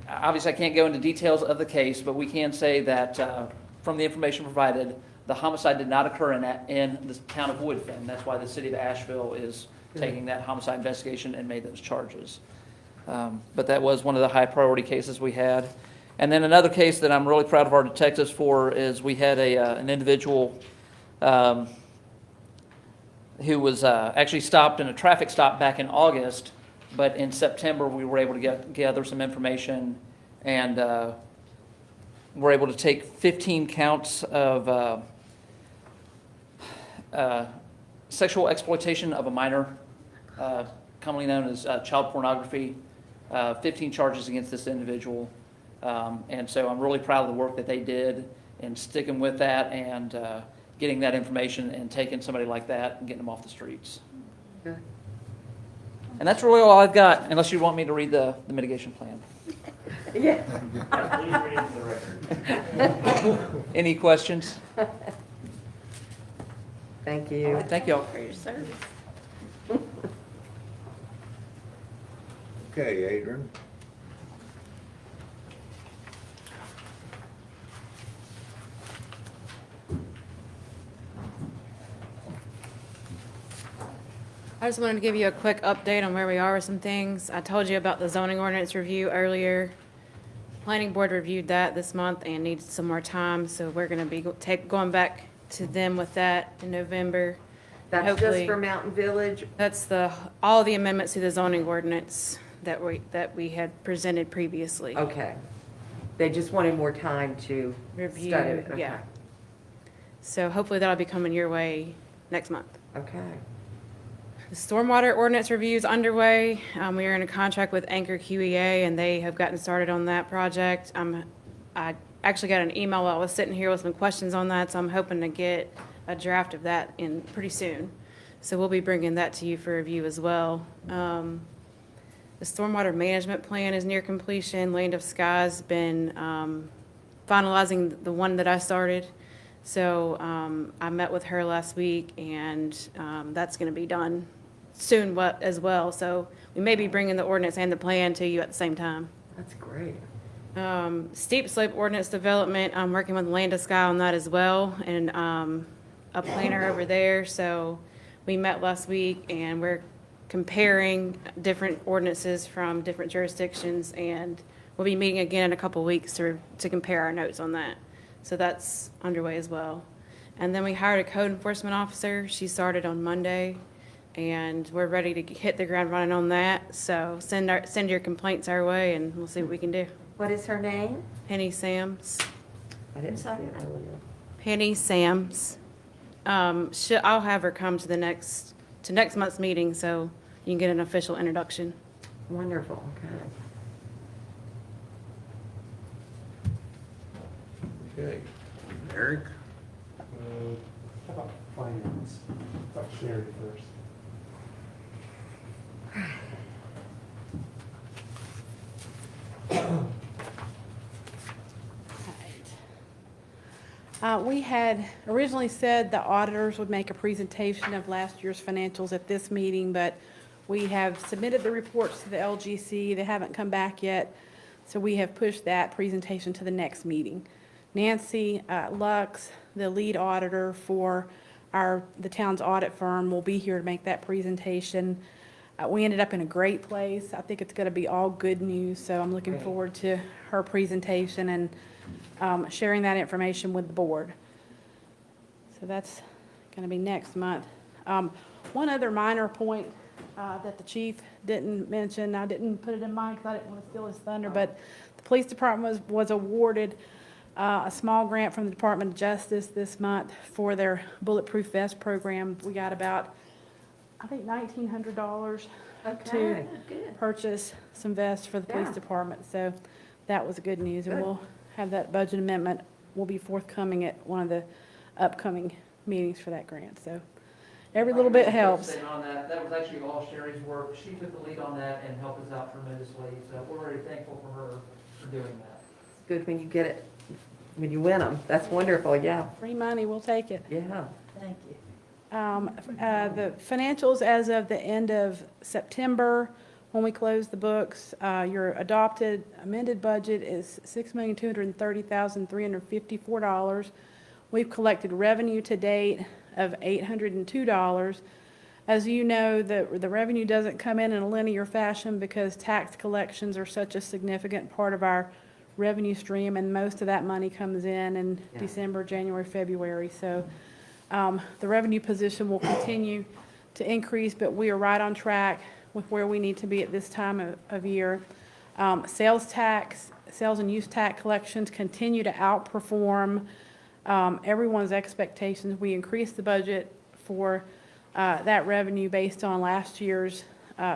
Obviously, I can't go into details of the case, but we can say that from the information provided, the homicide did not occur in the town of Woodfin. That's why the city of Asheville is taking that homicide investigation and made those charges. But that was one of the high priority cases we had. And then another case that I'm really proud of our detectives for is we had an individual who was actually stopped in a traffic stop back in August, but in September we were able to gather some information and were able to take 15 counts of sexual exploitation of a minor, commonly known as child pornography, 15 charges against this individual. And so I'm really proud of the work that they did in sticking with that and getting that information and taking somebody like that and getting them off the streets. Good. And that's really all I've got, unless you want me to read the mitigation plan. Yeah. Please read it to the record. Any questions? Thank you. Thank you all. For your service. Okay, Adrian. I just wanted to give you a quick update on where we are with some things. I told you about the zoning ordinance review earlier. Planning board reviewed that this month and needs some more time, so we're gonna be going back to them with that in November. That's just Hopefully- for Mountain Village? That's all the amendments to the zoning ordinance that we had presented previously. Okay. They just wanted more time to Review, study it. yeah. Okay. So hopefully that'll be coming your way next month. Okay. The stormwater ordinance review is underway. We are in a contract with Anchor QEA, and they have gotten started on that project. I actually got an email while I was sitting here with some questions on that, so I'm hoping to get a draft of that in pretty soon. So we'll be bringing that to you for review as well. The stormwater management plan is near completion. Land of Sky's been finalizing the one that I started. So I met with her last week, and that's going to be done soon as well. So we may be bringing the ordinance and the plan to you at the same time. That's great. Steep slope ordinance development, I'm working with Land of Sky on that as well, and a planner over there. So we met last week, and we're comparing different ordinances from different jurisdictions, and we'll be meeting again in a couple weeks to compare our notes on that. So that's underway as well. And then we hired a code enforcement officer. She started on Monday, and we're ready to hit the ground running on that. So send your complaints our way, and we'll see what we can do. What is her name? Penny Sams. I didn't see it earlier. Penny Sams. I'll have her come to next month's meeting, so you can get an official introduction. Wonderful, okay. Okay. Eric? How about finance? About Sherry first. We had originally said the auditors would make a presentation of last year's financials at this meeting, but we have submitted the reports to the LGC. They haven't come back yet, so we have pushed that presentation to the next meeting. Nancy Lux, the lead auditor for the town's audit firm, will be here to make that presentation. We ended up in a great place. I think it's going to be all good news, so I'm looking forward to her presentation and sharing that information with the board. So that's going to be next month. One other minor point that the chief didn't mention, I didn't put it in mine because I didn't want to steal his thunder, but the police department was awarded a small grant from the Department of Justice this month for their bulletproof vest program. We got about, I think, $1,900 to purchase some vests for the police department. So that was good news, and we'll have that budget amendment will be forthcoming at one of the upcoming meetings for that grant. So every little bit helps. On that, that was actually all Sherry's work. She took the lead on that and helped us out tremendously. So we're very thankful for her for doing that. It's good when you get it, when you win them. That's wonderful, yeah. Free money, we'll take it. Yeah. Thank you. The financials as of the end of September, when we close the books, your adopted amended budget is $6,230,354. We've collected revenue to date of $802. As you know, the revenue doesn't come in a linear fashion because tax collections are such a significant part of our revenue stream, and most of that money comes in December, January, February. So the revenue position will continue to increase, but we are right on track with where we need to be at this time of year. Sales and use tax collections continue to outperform everyone's expectations. We increased the budget for that revenue based on last year's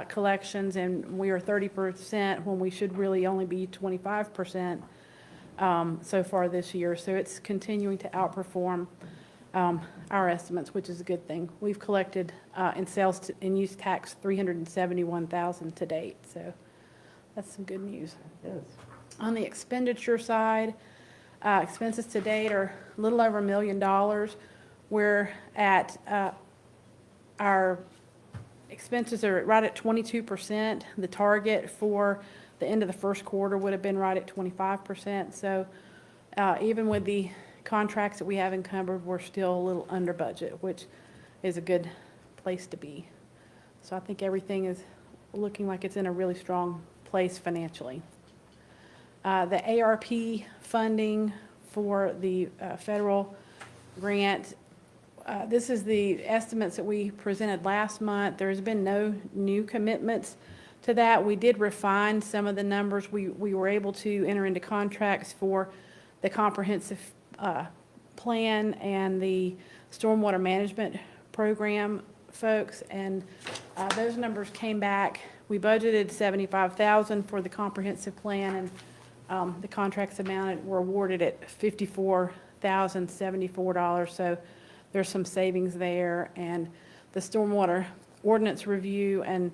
collections, and we are 30% when we should really only be 25% so far this year. So it's continuing to outperform our estimates, which is a good thing. We've collected in sales and use tax $371,000 to date, so that's some good news. Yes. On the expenditure side, expenses to date are a little over $1 million. We're at our expenses are right at 22%. The target for the end of the first quarter would have been right at 25%. So even with the contracts that we have encumbered, we're still a little under budget, which is a good place to be. So I think everything is looking like it's in a really strong place financially. The ARP funding for the federal grant, this is the estimates that we presented last month. There's been no new commitments to that. We did refine some of the numbers. We were able to enter into contracts for the comprehensive plan and the stormwater management program folks, and those numbers came back. We budgeted $75,000 for the comprehensive plan, and the contracts were awarded at $54,074. So there's some savings there, and the stormwater ordinance review and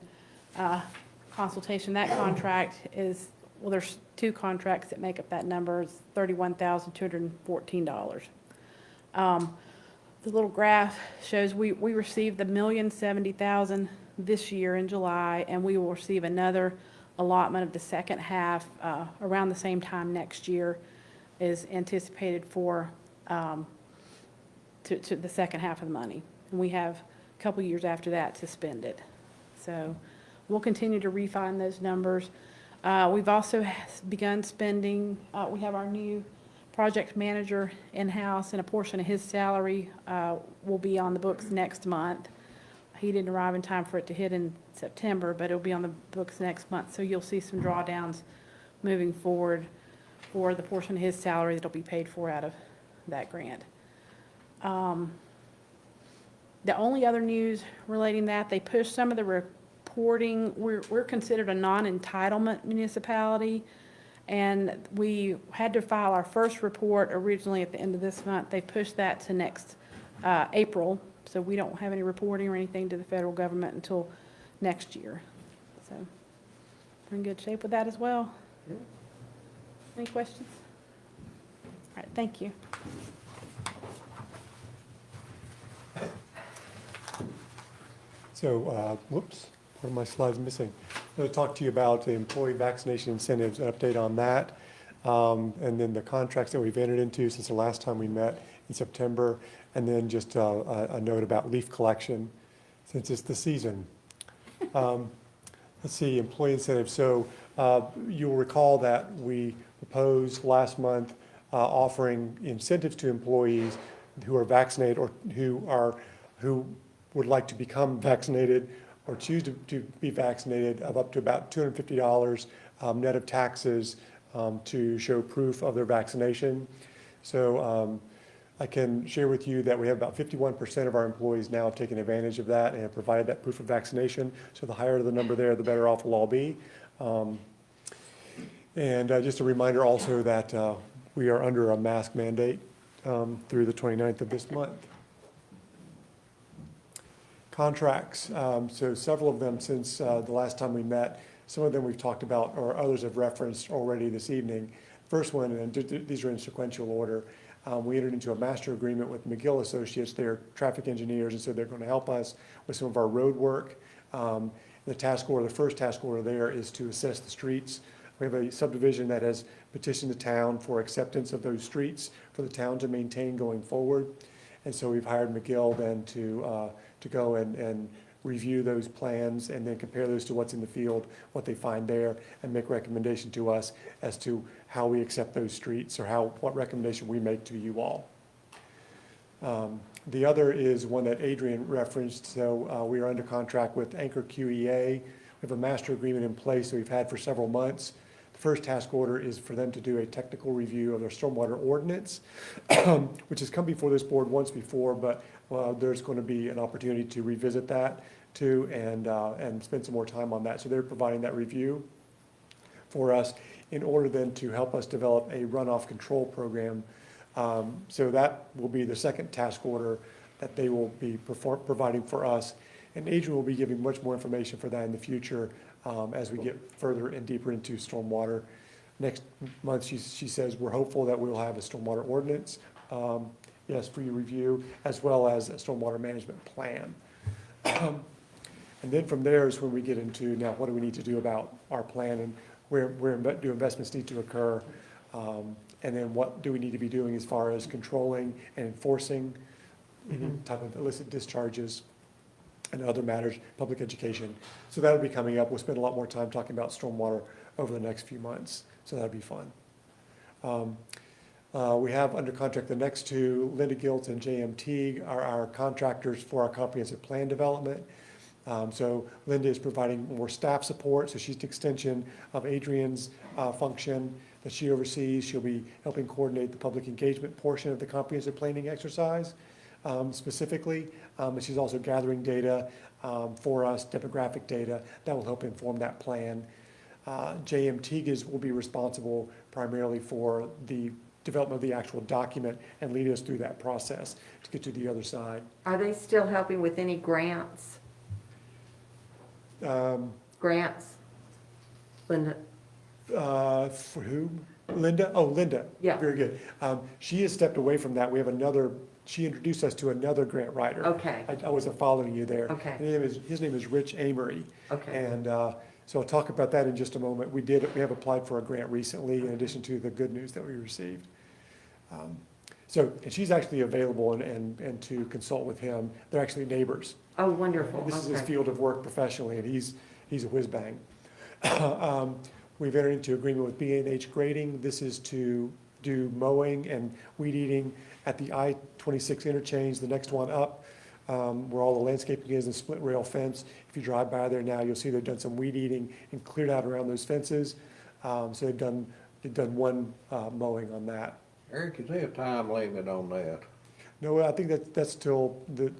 consultation, that contract is, well, there's two contracts that make up that number. It's $31,214. The little graph shows we received the $1,070,000 this year in July, and we will receive another allotment of the second half around the same time next year is anticipated for to the second half of the money. And we have a couple years after that to spend it. So we'll continue to refine those numbers. We've also begun spending, we have our new project manager in-house, and a portion of his salary will be on the books next month. He didn't arrive in time for it to hit in September, but it'll be on the books next month. So you'll see some drawdowns moving forward for the portion of his salary that'll be paid for out of that grant. The only other news relating that, they pushed some of the reporting. We're considered a non-entitlement municipality, and we had to file our first report originally at the end of this month. They pushed that to next April, so we don't have any reporting or anything to the federal government until next year. So we're in good shape with that as well. Yeah. Any questions? All right, thank you. So, whoops, one of my slides missing. I'm going to talk to you about the employee vaccination incentives, an update on that, and then the contracts that we've entered into since the last time we met in September, and then just a note about leaf collection since it's the season. Let's see, employee incentives. So you'll recall that we proposed last month offering incentives to employees who are vaccinated or who would like to become vaccinated or choose to be vaccinated of up to about $250 net of taxes to show proof of their vaccination. So I can share with you that we have about 51% of our employees now have taken advantage of that and have provided that proof of vaccination. So the higher the number there, the better off we'll all be. And just a reminder also that we are under a mask mandate through the 29th of this month. Contracts, so several of them since the last time we met. Some of them we've talked about or others have referenced already this evening. First one, and these are in sequential order, we entered into a master agreement with McGill Associates. They're traffic engineers, and so they're going to help us with some of our road work. The task order, the first task order there is to assess the streets. We have a subdivision that has petitioned the town for acceptance of those streets for the town to maintain going forward. And so we've hired McGill then to go and review those plans and then compare those to what's in the field, what they find there, and make recommendation to us as to how we accept those streets or what recommendation we make to you all. The other is one that Adrian referenced. So we are under contract with Anchor QEA. We have a master agreement in place that we've had for several months. The first task order is for them to do a technical review of their stormwater ordinance, which has come before this board once before, but there's going to be an opportunity to revisit that too and spend some more time on that. So they're providing that review for us in order then to help us develop a runoff control program. So that will be the second task order that they will be providing for us. And Adrian will be giving much more information for that in the future as we get further and deeper into stormwater. Next month, she says, we're hopeful that we'll have a stormwater ordinance, yes, for your review, as well as a stormwater management plan. And then from there is when we get into, now, what do we need to do about our plan and where do investments need to occur? And then what do we need to be doing as far as controlling and enforcing any type of illicit discharges and other matters, public education. So that'll be coming up. We'll spend a lot more time talking about stormwater over the next few months. So that'll be fun. We have under contract the next two, Linda Gilt and JM Teague are our contractors for our comprehensive plan development. So Linda is providing more staff support, so she's the extension of Adrian's function that she oversees. She'll be helping coordinate the public engagement portion of the comprehensive planning exercise specifically. And she's also gathering data for us, demographic data, that will help inform that plan. JM Teague will be responsible primarily for the development of the actual document and lead us through that process to get to the other side. Are they still helping with any grants? Grants? Linda? For whom? Linda? Oh, Linda. Yeah. Very good. She has stepped away from that. We have another, she introduced us to another grant writer. Okay. I wasn't following you there. Okay. His name is Rich Amory. Okay. And so I'll talk about that in just a moment. We have applied for a grant recently in addition to the good news that we received. And she's actually available and to consult with him. They're actually neighbors. Oh, wonderful. This is his Okay. field of work professionally, and he's a whiz bang. We've entered into agreement with B&H Grading. This is to do mowing and weed eating at the I-26 interchange, the next one up, where all the landscaping is and split rail fence. If you drive by there now, you'll see they've done some weed eating and cleared out around those fences. So they've done one mowing on that. Eric, is there a time limit on that? No, I think that's till the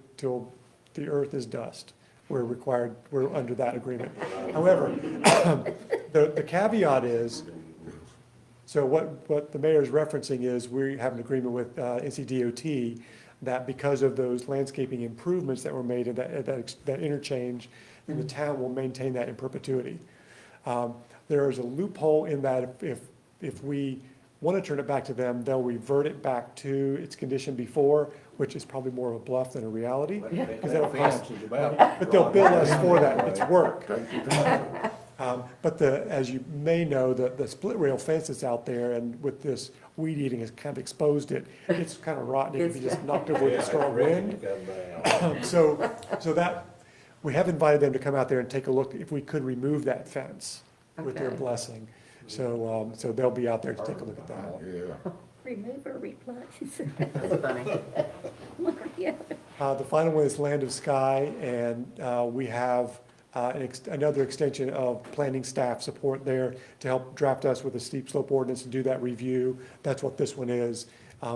earth is dust. We're under that agreement. However, the caveat is, so what the mayor is referencing is we have an agreement with NCDOT that because of those landscaping improvements that were made at that interchange, then the town will maintain that in perpetuity. There is a loophole in that if we want to turn it back to them, they'll revert it back to its condition before, which is probably more of a bluff than a reality. Because that'll cost, but they'll bill us for that, it's work. But as you may know, the split rail fence that's out there and with this weed eating has kind of exposed it. It's kind of rotten, it can be just knocked over with a strong wind. So that, We have invited them to come out there and take a look if we could remove that fence with their Okay. blessing. So, so they'll be out there to take a look at that. Yeah. Remove or replace. That's funny. Yeah. The final one is Land of Sky, and we have another extension of planning staff support there to help draft us with a steep slope ordinance and do that review. That's what this one is.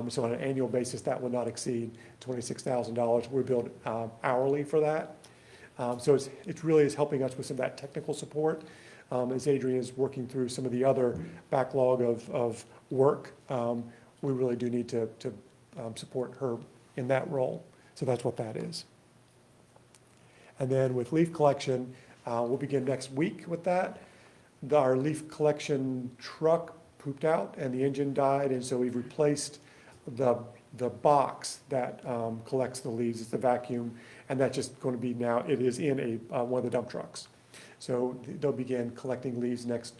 So on an annual basis, that will not exceed $26,000. We're billed hourly for that. So it really is helping us with some of that technical support. As Adrian is working through some of the other backlog of work, we really do need to support her in that role. So that's what that is. And then with leaf collection, we'll begin next week with that. Our leaf collection truck pooped out and the engine died, and so we've replaced the box that collects the leaves. It's the vacuum, and that's just going to be now, it is in one of the dump trucks. So they'll begin collecting leaves next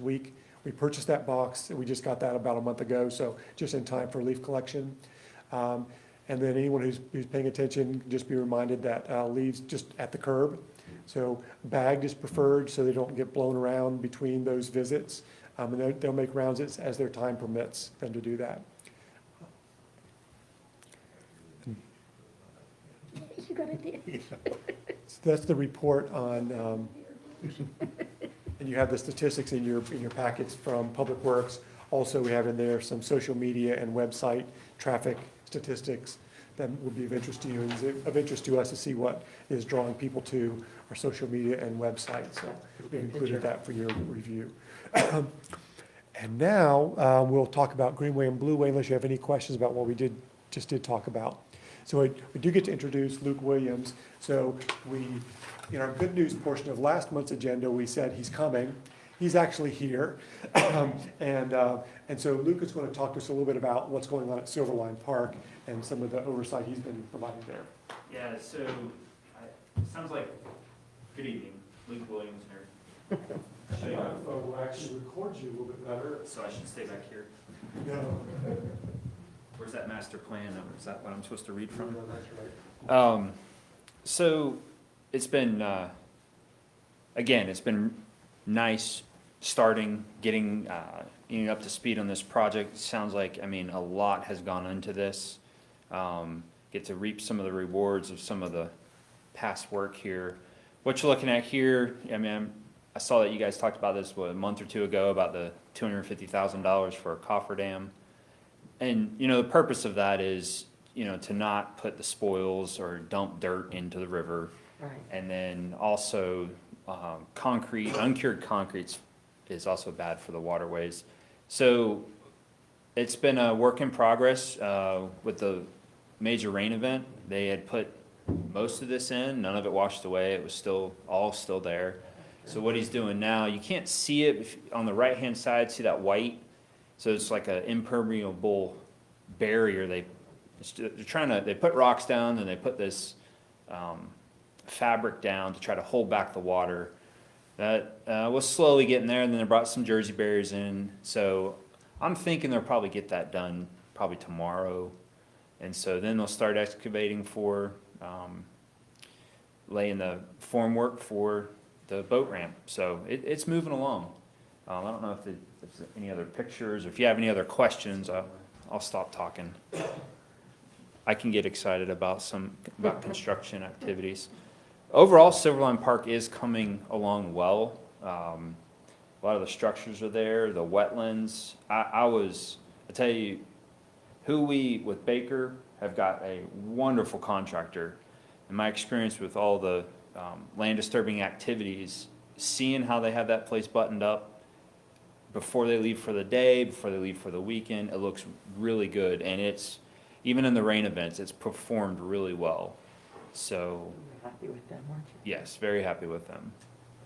week. We purchased that box, we just got that about a month ago, so just in time for leaf collection. And then anyone who's paying attention, just be reminded that leaves just at the curb. So bagged is preferred so they don't get blown around between those visits. And they'll make rounds as their time permits them to do that. You got it. So that's the report on, and you have the statistics in your packets from Public Works. Also, we have in there some social media and website traffic statistics that will be of interest to you, and is of interest to us to see what is drawing people to our social media and website. So we included that for your review. And now we'll talk about Greenway and Blueway unless you have any questions about what we just did talk about. So we do get to introduce Luke Williams. So in our good news portion of last month's agenda, we said he's coming. He's actually here. And so Luke is going to talk to us a little bit about what's going on at Silverline Park and some of the oversight he's been providing there. Yeah, so sounds like, good evening, Luke Williams here. We'll actually record you a little bit better. So I should stay back here. No. Where's that master plan? Is that what I'm supposed to read from? No, that's right. So it's been, again, it's been nice starting, getting up to speed on this project. Sounds like, I mean, a lot has gone into this. Get to reap some of the rewards of some of the past work here. What you're looking at here, I mean, I saw that you guys talked about this, a month or two ago, about the $250,000 for a cofferdam. And, the purpose of that is, to not put the spoils or dump dirt into the river. Right. And then also, concrete, uncured concrete is also bad for the waterways. So it's been a work in progress with the major rain event. They had put most of this in, none of it washed away. It was all still there. So what he's doing now, you can't see it on the right-hand side, see that white? So it's like an impermeable barrier. They put rocks down and they put this fabric down to try to hold back the water. That was slowly getting there, and then they brought some Jersey barriers in. So I'm thinking they'll probably get that done probably tomorrow. And so then they'll start excavating for laying the formwork for the boat ramp. So it's moving along. I don't know if there's any other pictures, or if you have any other questions, I'll stop talking. I can get excited about construction activities. Overall, Silverline Park is coming along well. A lot of the structures are there, the wetlands. I tell you, with Baker, have got a wonderful contractor. In my experience with all the land disturbing activities, seeing how they have that place buttoned up before they leave for the day, before they leave for the weekend, it looks really good. And even in the rain events, it's performed really well. So, Happy with them, weren't you? yes, very happy with them.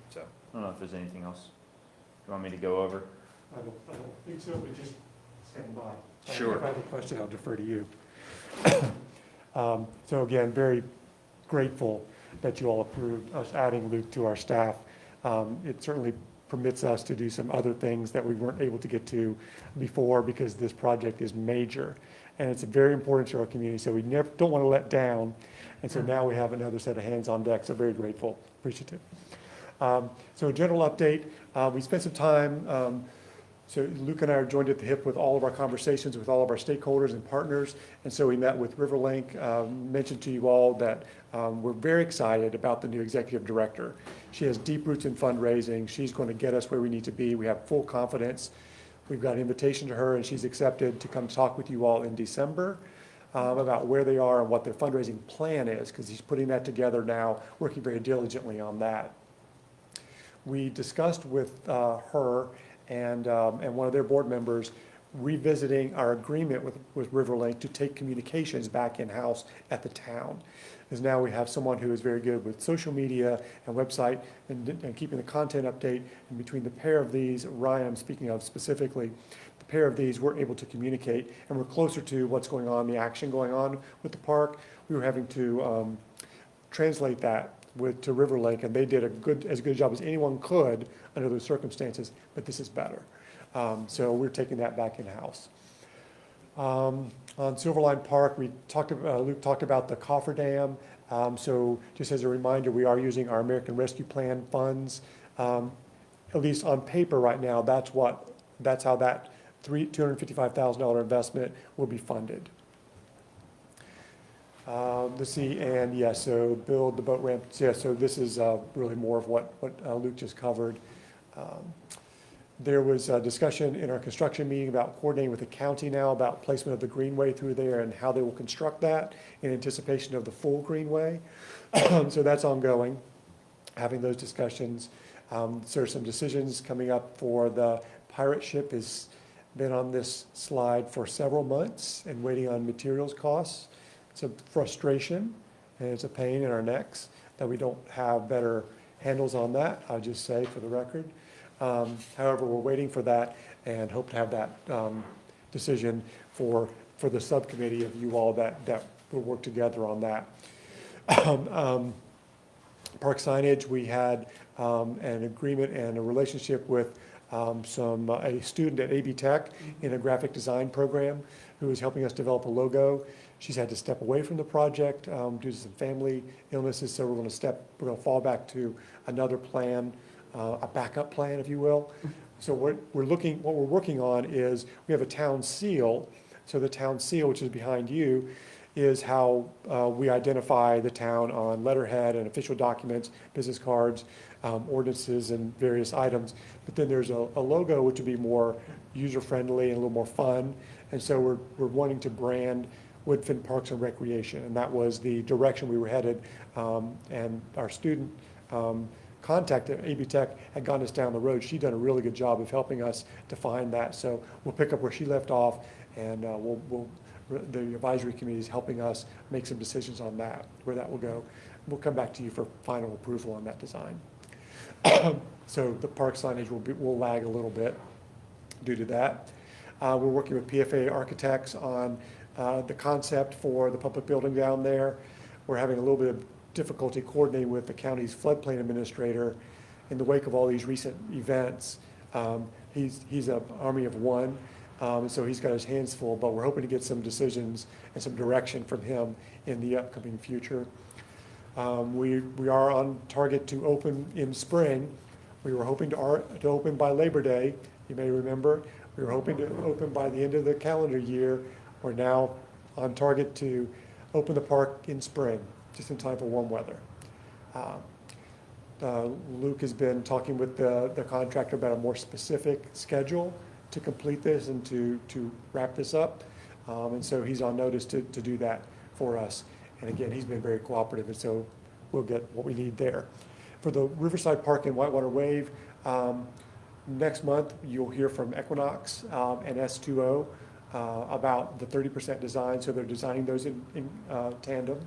So, I don't know if there's anything else you want me to go over. I don't think so, but just stand by. Sure. If I have a question, I'll defer to you. So again, very grateful that you all approved us adding Luke to our staff. It certainly permits us to do some other things that we weren't able to get to before because this project is major. And it's very important to our community, so we never, don't want to let down. And so now we have another set of hands on deck, so very grateful, appreciative. So a general update, we spent some time, so Luke and I are joined at the hip with all of our conversations with all of our stakeholders and partners. And so we met with Riverlink, mentioned to you all that we're very excited about the new executive director. She has deep roots in fundraising. She's going to get us where we need to be. We have full confidence. We've got an invitation to her, and she's accepted to come talk with you all in December about where they are and what their fundraising plan is, because he's putting that together now, working very diligently on that. We discussed with her and one of their board members revisiting our agreement with Riverlink to take communications back in-house at the town. Because now we have someone who is very good with social media and website and keeping the content update. And between the pair of these, Ryan, I'm speaking of specifically, the pair of these, we're able to communicate and we're closer to what's going on, the action going on with the park. We were having to translate that to Riverlink, and they did as good a job as anyone could under those circumstances, but this is better. So we're taking that back in-house. On Silverline Park, Luke talked about the cofferdam. So just as a reminder, we are using our American Rescue Plan funds. At least on paper right now, that's how that $255,000 investment will be funded. Let's see, and yeah, so build the boat ramp. Yeah, so this is really more of what Luke just covered. There was a discussion in our construction meeting about coordinating with the county now about placement of the greenway through there and how they will construct that in anticipation of the full greenway. So that's ongoing, having those discussions. So there's some decisions coming up for the pirate ship. Has been on this slide for several months and waiting on materials costs. It's a frustration and it's a pain in our necks that we don't have better handles on that, I'll just say for the record. However, we're waiting for that and hope to have that decision for the subcommittee of you all that will work together on that. Park signage, we had an agreement and a relationship with a student at AB Tech in a graphic design program who is helping us develop a logo. She's had to step away from the project due to some family illnesses, so we're going to fall back to another plan, a backup plan, if you will. So what we're working on is we have a town seal. So the town seal, which is behind you, is how we identify the town on letterhead and official documents, business cards, ordinances, and various items. But then there's a logo which would be more user-friendly and a little more fun. And so we're wanting to brand Woodfin Parks and Recreation, and that was the direction we were headed. And our student contact at AB Tech had gotten us down the road. She'd done a really good job of helping us define that. So we'll pick up where she left off, and the advisory committee is helping us make some decisions on that, where that will go. We'll come back to you for final approval on that design. So the park signage will lag a little bit due to that. We're working with PFA Architects on the concept for the public building down there. We're having a little bit of difficulty coordinating with the county's floodplain administrator in the wake of all these recent events. He's an army of one, so he's got his hands full, but we're hoping to get some decisions and some direction from him in the upcoming future. We are on target to open in spring. We were hoping to open by Labor Day. You may remember, we were hoping to open by the end of the calendar year. We're now on target to open the park in spring, just in time for warm weather. Luke has been talking with the contractor about a more specific schedule to complete this and to wrap this up. And so he's on notice to do that for us. And again, he's been very cooperative, and so we'll get what we need there. For the Riverside Park and Whitewater Wave, next month you'll hear from Equinox and S2O about the 30% design, so they're designing those in tandem.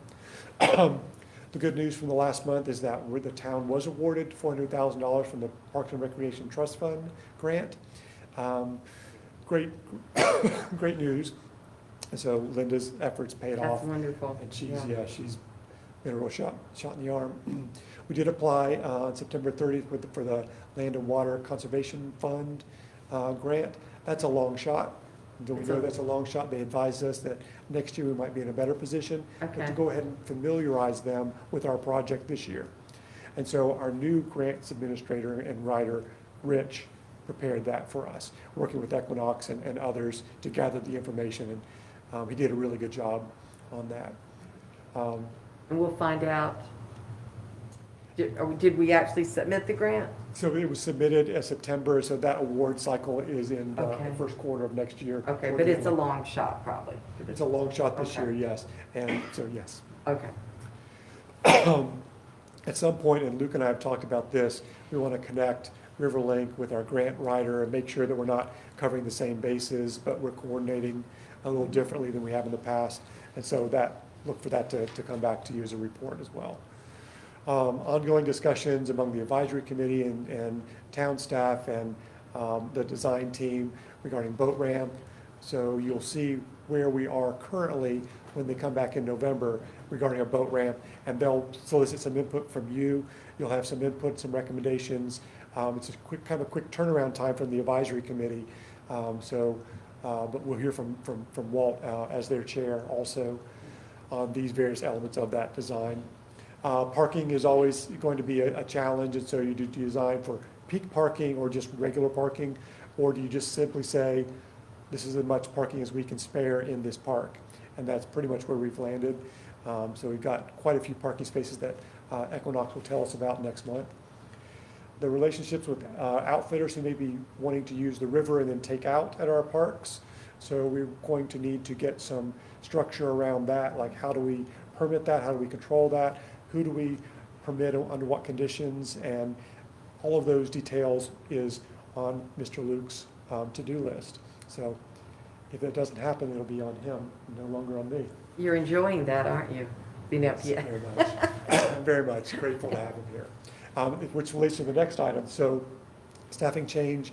The good news from the last month is that the town was awarded $400,000 from the Parks and Recreation Trust Fund grant. Great news. And so Linda's efforts paid off. That's wonderful. And she's been a real shot in the arm. We did apply on September 30th for the Land and Water Conservation Fund grant. That's a long shot. Do we know that's a long shot? They advised us that next year we might be in a better position, but to Okay. go ahead and familiarize them with our project this year. And so our new grants administrator and writer, Rich, prepared that for us, working with Equinox and others to gather the information, and he did a really good job on that. And we'll find out, did we actually submit the grant? So it was submitted in September, so that award cycle is in the Okay. first quarter of next year. Okay, but it's a long shot probably. It's a long shot this Okay. year, yes, and so, yes. Okay. At some point, and Luke and I have talked about this, we want to connect Riverlink with our grant writer and make sure that we're not covering the same bases, but we're coordinating a little differently than we have in the past. And so look for that to come back to you as a report as well. Ongoing discussions among the advisory committee and town staff and the design team regarding boat ramp. So you'll see where we are currently when they come back in November regarding a boat ramp, and they'll solicit some input from you. You'll have some input, some recommendations. It's a kind of quick turnaround time from the advisory committee. But we'll hear from Walt as their chair also on these various elements of that design. Parking is always going to be a challenge, and so you do design for peak parking or just regular parking, or do you just simply say, this is as much parking as we can spare in this park? And that's pretty much where we've landed. So we've got quite a few parking spaces that Equinox will tell us about next month. The relationships with outfitters who may be wanting to use the river and then take out at our parks. So we're going to need to get some structure around that, like how do we permit that, how do we control that, who do we permit under what conditions, and all of those details is on Mr. Luke's to-do list. So if it doesn't happen, it'll be on him, no longer on me. You're enjoying that, aren't you? Being up, Yes, yeah. very much. I'm very much grateful to have him here. Which relates to the next item. So staffing change,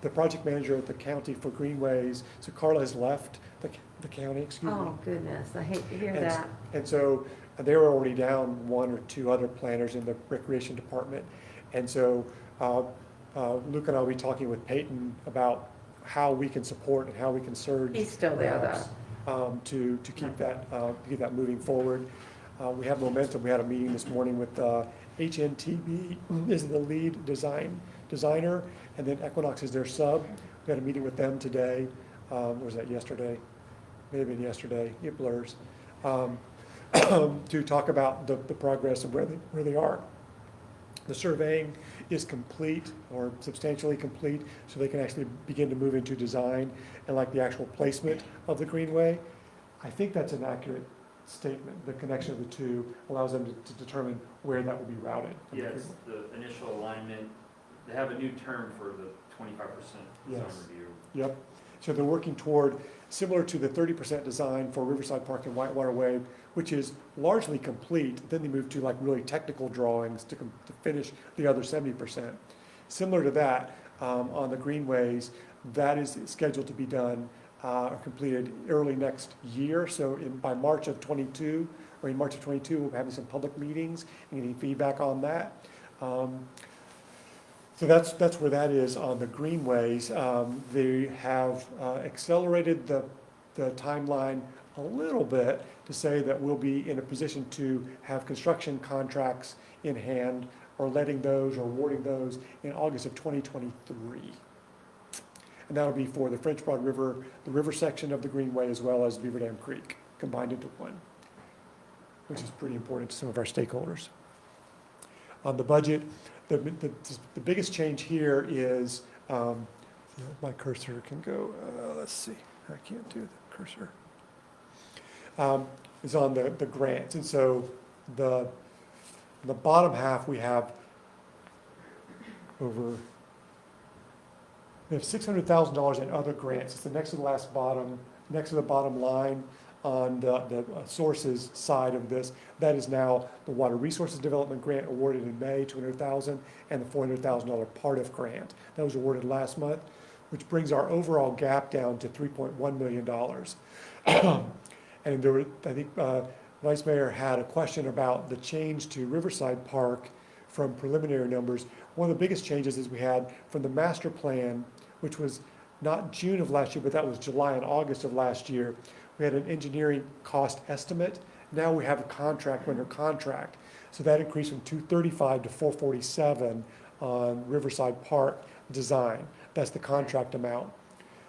the project manager at the county for Greenways, so Carla has left the county, excuse me. Oh, goodness, I hate to hear And- that. And so they were already down one or two other planners in the recreation department. And so Luke and I will be talking with Peyton about how we can support and how we can surge. He's still there, though. To keep that moving forward. We have momentum. We had a meeting this morning with HNTB is the lead designer, and then Equinox is their sub. We had a meeting with them today. Was that yesterday? May have been yesterday. It blurs. To talk about the progress of where they are. The surveying is complete or substantially complete, so they can actually begin to move into design and like the actual placement of the greenway. I think that's an accurate statement. The connection of the two allows them to determine where that will be routed. Yes, the initial alignment, they have a new term for the 25% design Yes. review. Yep. So they're working toward, similar to the 30% design for Riverside Park and Whitewater Way, which is largely complete. Then they move to like really technical drawings to finish the other 70%. Similar to that, on the greenways, that is scheduled to be done or completed early next year. So by March of 22, or in March of 22, we'll be having some public meetings and getting feedback on that. So that's where that is on the greenways. They have accelerated the timeline a little bit to say that we'll be in a position to have construction contracts in hand or letting those or awarding those in August of 2023. And that'll be for the French Broad River, the river section of the greenway, as well as Beaver Dam Creek, combined into one, which is pretty important to some of our stakeholders. On the budget, the biggest change here is, my cursor can go, let's see, I can't do the cursor, is on the grants. And so the bottom half, we have $600,000 in other grants. It's the next to the last bottom, next to the bottom line on the sources side of this. That is now the Water Resources Development Grant awarded in May, $200,000, and the $400,000 Partif grant. That was awarded last month, which brings our overall gap down to $3.1 million. And there were, I think, Vice Mayor had a question about the change to Riverside Park from preliminary numbers. One of the biggest changes is we had from the master plan, which was not June of last year, but that was July and August of last year. We had an engineering cost estimate. Now we have a contract, under contract. So that increased from 235 to 447 on Riverside Park design. That's the contract amount.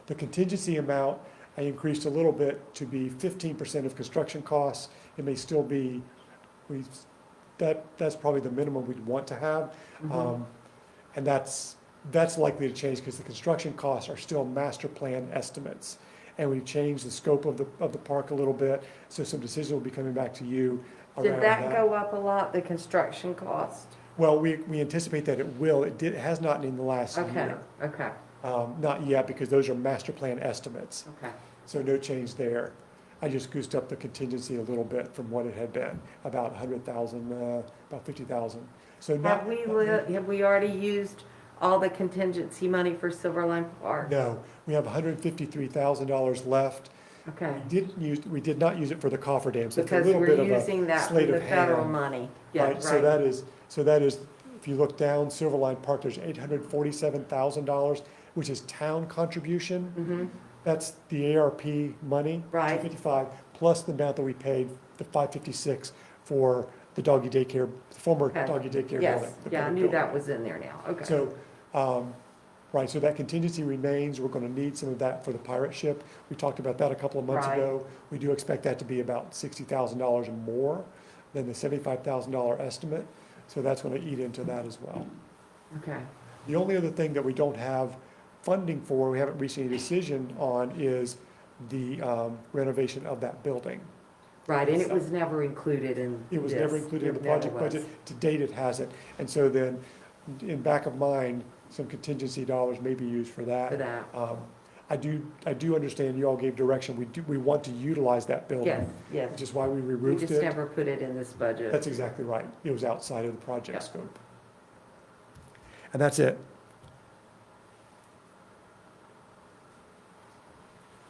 The contingency amount, I increased a little bit to be 15% of construction costs. It may still be, that's probably the minimum we'd want to have. And that's likely to change because the construction costs are still master plan estimates. And we've changed the scope of the park a little bit, so some decisions will be coming back to you around Did that go up a lot, the construction cost? Well, we anticipate that it will. It has not in the last year. Okay, Not yet, because those are master plan estimates. okay. So no change there. I just goosed up the contingency a little bit from what it had been, about 100,000, about 50,000. So not. Have we already used all the contingency money for Silverline Park? No, we have $153,000 left. Okay. We did not use it for the cofferdams. It's a Because little we're bit of using a that for sleight the of federal hand. money. Yeah, Right, so that is, if you look down Silverline Park, there's $847,000, which is town contribution. That's the ARP money. Right. 255, plus the amount that we paid, the 556 for the doggy daycare, the former Okay. doggy daycare Yes, building. the yeah, I public knew building. that was in there now, okay. So, right, so that contingency remains. We're gonna need some of that for the pirate ship. We talked about that a couple of months Right. ago. We do expect that to be about $60,000 more than the $75,000 estimate. So that's gonna eat into that as well. Okay, The only other thing that we don't have funding for, we haven't reached any decision on, is the renovation of that building. right, and it was never included in It was this. never included in the It never project was. budget. To date, it hasn't. And so then, in back of mind, some contingency dollars may be used for that. For that. I do understand you all gave direction. We want to utilize that building. Yes, yes. Which is why we We re-roofed just it. never put it in this budget. That's exactly right. It was outside of the project Yep. scope. And that's it.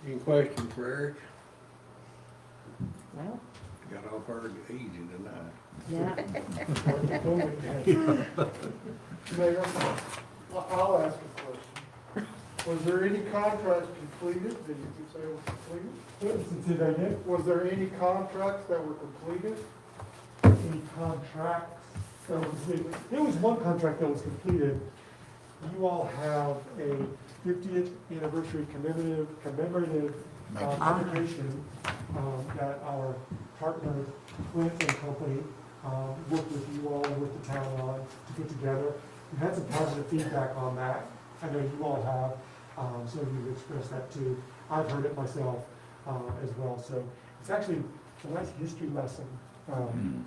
Any questions for Eric? Well, Got off hard easy tonight. yeah. Mayor, I'll ask a question. Was there any contracts completed that you could say was completed? Was there any contracts that were completed? Any contracts that were completed? There was one contract that was completed. You all have a 50th anniversary commemorative application that our partner Clint and Company worked with you all and with the town on to put together. We've had some positive feedback on that. I know you all have, so you've expressed that too. I've heard it myself as well. So it's actually a nice history lesson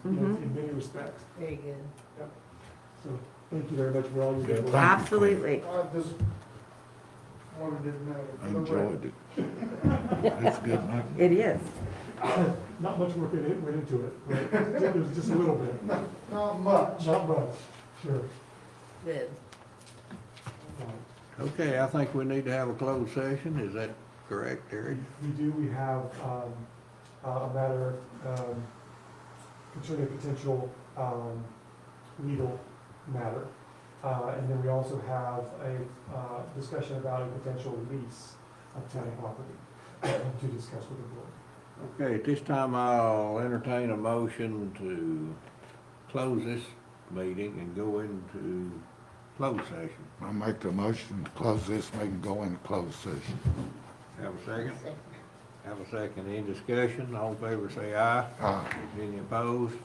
in many respects. Very good. Yep. So thank you very much for all your work. Absolutely. I just wanted to know. I enjoyed it. That's good. It is. Not much work went into it, right? It was just a little bit. Not much. Not much, sure. Good. Okay, I think we need to have a closed session. Is that correct, Eric? We have a matter concerning a potential legal matter. And then we also have a discussion about a potential lease of town property to discuss with the board. Okay, at this time I'll entertain a motion to close this meeting and go into closed session. I make the motion to close this meeting, go into closed session. Have a second? Have a second. Any discussion? All in favor say aye. Aye. Any opposed?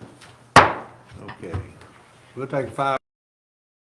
Okay. We'll take a 5